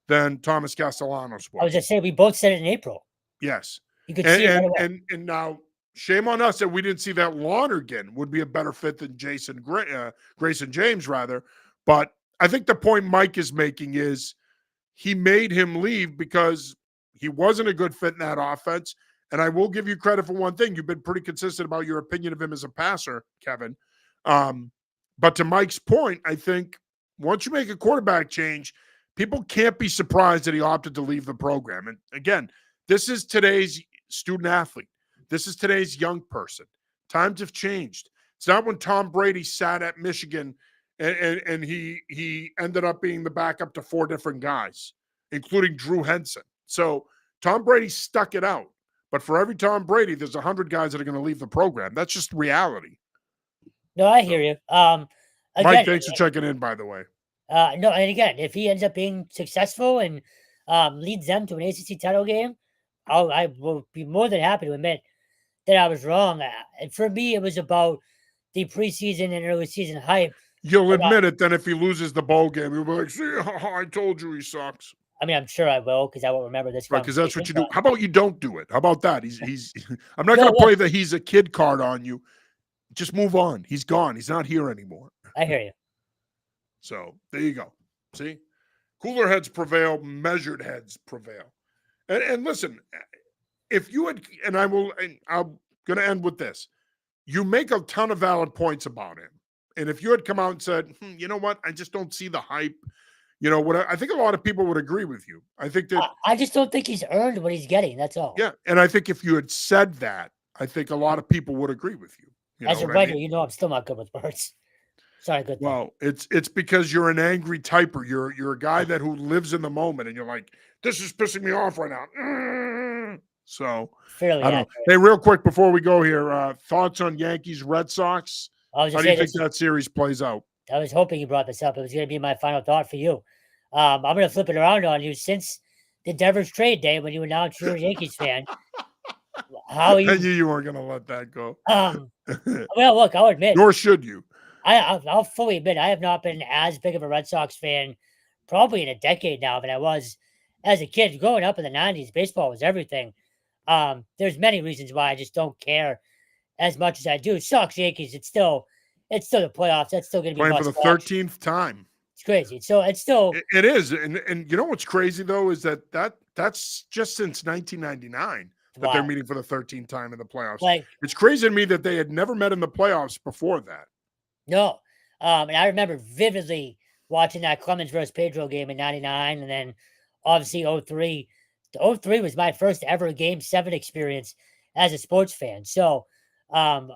than Thomas Castellanos was. I was just saying, we both said it in April. Yes. You could see it right away. And now, shame on us that we didn't see that Lonergan would be a better fit than Grayson James, rather. But I think the point Mike is making is he made him leave because he wasn't a good fit in that offense. And I will give you credit for one thing. You've been pretty consistent about your opinion of him as a passer, Kevin. But to Mike's point, I think once you make a quarterback change, people can't be surprised that he opted to leave the program. And again, this is today's student athlete. This is today's young person. Times have changed. It's not when Tom Brady sat at Michigan and he ended up being the backup to 4 different guys, including Drew Henson. So Tom Brady stuck it out. But for every Tom Brady, there's 100 guys that are going to leave the program. That's just reality. No, I hear you. Again, Mike, thanks for checking in, by the way. No, and again, if he ends up being successful and leads them to an ACC title game, I will be more than happy to admit that I was wrong. And for me, it was about the preseason and early season hype. You'll admit it then if he loses the bowl game. You'll be like, see, I told you he sucks. I mean, I'm sure I will because I won't remember this. Right, because that's what you do. How about you don't do it? How about that? He's. I'm not going to play the he's a kid card on you. Just move on. He's gone. He's not here anymore. I hear you. So there you go. See, cooler heads prevail. Measured heads prevail. And listen, if you had, and I'm going to end with this. You make a ton of valid points about him. And if you had come out and said, you know what, I just don't see the hype. You know what? I think a lot of people would agree with you. I think that I just don't think he's earned what he's getting. That's all. Yeah, and I think if you had said that, I think a lot of people would agree with you. As a writer, I'm still not good with words. It's not a good thing. Well, it's because you're an angry typer. You're a guy that who lives in the moment, and you're like, this is pissing me off right now. So Fairly I don't know. accurate. Hey, real quick before we go here, thoughts on Yankees Red Sox? I was How just do you saying think this. that series plays out? I was hoping you brought this up. It was going to be my final thought for you. I'm going to flip it around on you since the Devers trade day when you announced you're a Yankees fan. How I you? knew you weren't going to let that go. Um, well, look, I'll admit, Nor should you. I'll fully admit I have not been as big of a Red Sox fan probably in a decade now than I was as a kid. Growing up in the '90s, baseball was everything. There's many reasons why I just don't care as much as I do. Sox Yankees, it's still the playoffs. That's still going to be Playing for must the watch. 13th time. It's crazy. So it's still It is, and you know what's crazy though is that's just since 1999 that they're wild. meeting for the 13th time in the playoffs. Like It's crazy to me that they had never met in the playoffs before that. no, and I remember vividly watching that Clemens versus Pedro game in '99, and then obviously '03. The '03 was my first ever Game 7 experience as a sports fan. So, um,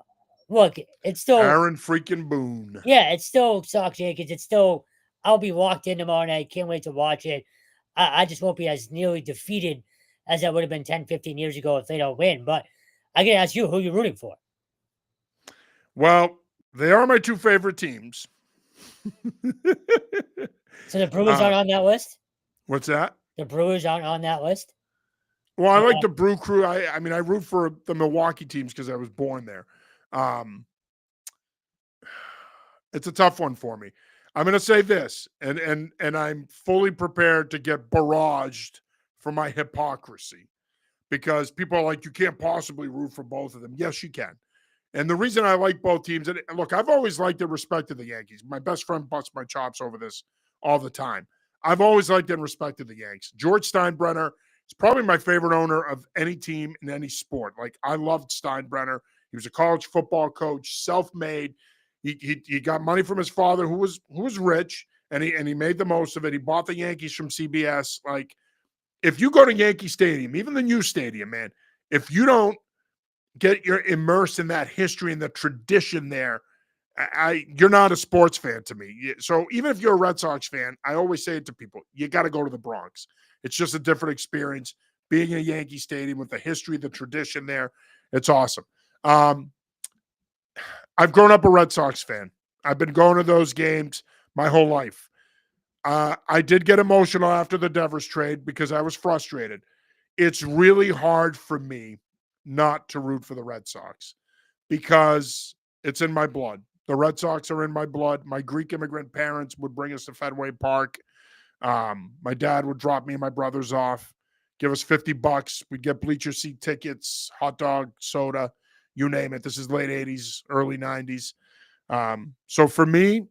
look, it's still Aaron freaking Boone. yeah, it's still Sox Yankees. It's still I'll be locked in tomorrow night. Can't wait to watch it. I just won't be as nearly defeated as I would have been 10, 15 years ago if they don't win. But I can ask you who you're rooting for. Well, they are my two favorite teams. So the Brewers aren't on that list? What's that? The Brewers aren't on that list? Well, I Okay. like the Brew Crew. I mean, I root for the Milwaukee teams because I was born there. It's a tough one for me. I'm going to say this, and I'm fully prepared to get barraged for my hypocrisy because people are like, you can't possibly root for both of them. Yes, you can. And the reason I like both teams, and look, I've always liked and respected the Yankees. My best friend busts my chops over this all the time. I've always liked and respected the Yanks. George Steinbrenner is probably my favorite owner of any team in any sport. Like, I loved Steinbrenner. He was a college football coach, self-made. He got money from his father, who was rich, and he made the most of it. He bought the Yankees from CBS. Like, if you go to Yankee Stadium, even the new stadium, man, if you don't get you're immersed in that history and the tradition there, you're not a sports fan to me. So even if you're a Red Sox fan, I always say it to people, you got to go to the Bronx. It's just a different experience being in a Yankee Stadium with the history, the tradition there. It's awesome. I've grown up a Red Sox fan. I've been going to those games my whole life. I did get emotional after the Devers trade because I was frustrated. It's really hard for me not to root for the Red Sox because it's in my blood. The Red Sox are in my blood. My Greek immigrant parents would bring us to Fenway Park. My dad would drop me and my brothers off, give us $50. We'd get bleacher seat tickets, hot dog, soda, you name it. This is late 80s, early 90s. So for me,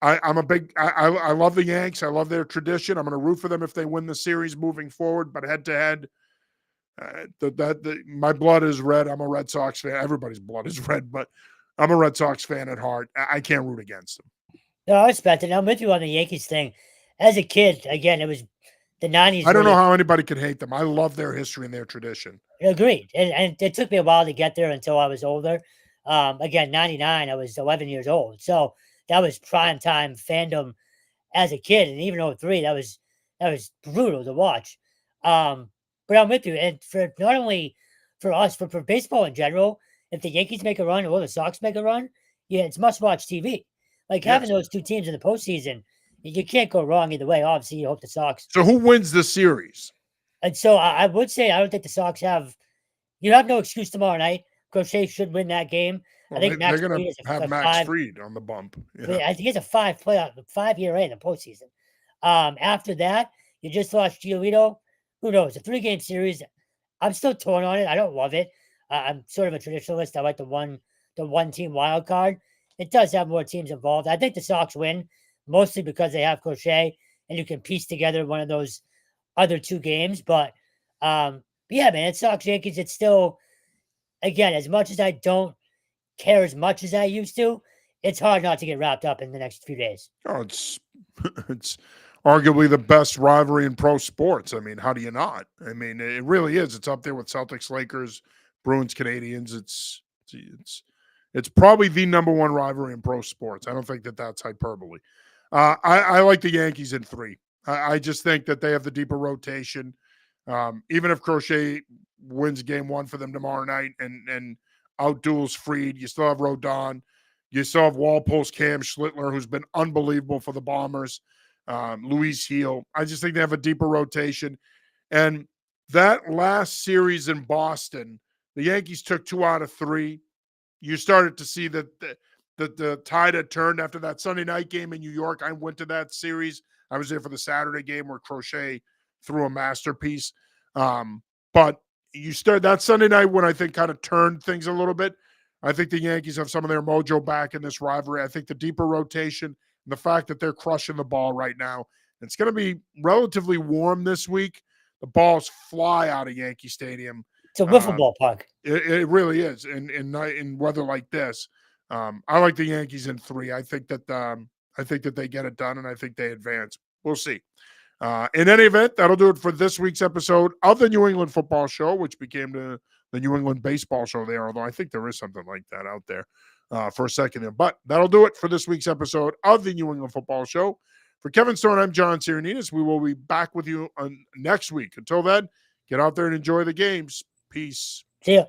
I'm a big I love the Yanks. I love their tradition. I'm going to root for them if they win the series moving forward. But head to head, my blood is red. I'm a Red Sox fan. Everybody's blood is red, but I'm a Red Sox fan at heart. I can't root against them. No, I respect it. I'm with you on the Yankees thing. As a kid, again, it was the '90s. I don't know how anybody could hate them. I love their history and their tradition. Agreed. And it took me a while to get there until I was older. Again, '99, I was 11 years old. So that was prime time fandom as a kid. And even '03, that was brutal to watch. But I'm with you. And for not only for us, but for baseball in general, if the Yankees make a run or the Sox make a run, yeah, it's must watch TV. Like having those two teams in the postseason, you can't go wrong either way. Obviously, you hope the Sox. So who wins the series? And so I would say I don't think the Sox have. You have no excuse tomorrow night. Crochet should win that game. Well, I think they're Max going Fried is to have Max Fried on the bump. Yeah. I think he has a 5-year in the postseason. After that, you just lost Giolito. Who knows? A 3-game series. I'm still torn on it. I don't love it. I'm sort of a traditionalist. I like the one team wild card. It does have more teams involved. I think the Sox win mostly because they have Crochet and you can piece together one of those other 2 games. But yeah, man, it's Sox Yankees. It's still, again, as much as I don't care as much as I used to, it's hard not to get wrapped up in the next few days. Oh, it's arguably the best rivalry in pro sports. I mean, how do you not? I mean, it really is. It's up there with Celtics, Lakers, Bruins, Canadians. It's It's probably the number one rivalry in pro sports. I don't think that that's hyperbole. I like the Yankees in 3. I just think that they have the deeper rotation. Even if Crochet wins game 1 for them tomorrow night and outduels Fried, you still have Rodon. You still have Walpole's Cam Schlittler, who's been unbelievable for the Bombers. Luis Heel. I just think they have a deeper rotation. And that last series in Boston, the Yankees took 2 out of 3. You started to see that the tide had turned after that Sunday night game in New York. I went to that series. I was there for the Saturday game where Crochet threw a masterpiece. But you start that Sunday night when I think kind of turned things a little bit. I think the Yankees have some of their mojo back in this rivalry. I think the deeper rotation and the fact that they're crushing the ball right now. It's going to be relatively warm this week. The balls fly out of Yankee Stadium. It's a wiffle ball park. It really is in weather like this. I like the Yankees in 3. I think that they get it done, and I think they advance. We'll see. In any event, that'll do it for this week's episode of the New England Football Show, which became the New England Baseball Show there, although I think there is something like that out there for a second there. But that'll do it for this week's episode of the New England Football Show. For Kevin Stone, I'm John Sarianides. We will be back with you on next week. Until then, get out there and enjoy the games. Peace. See ya.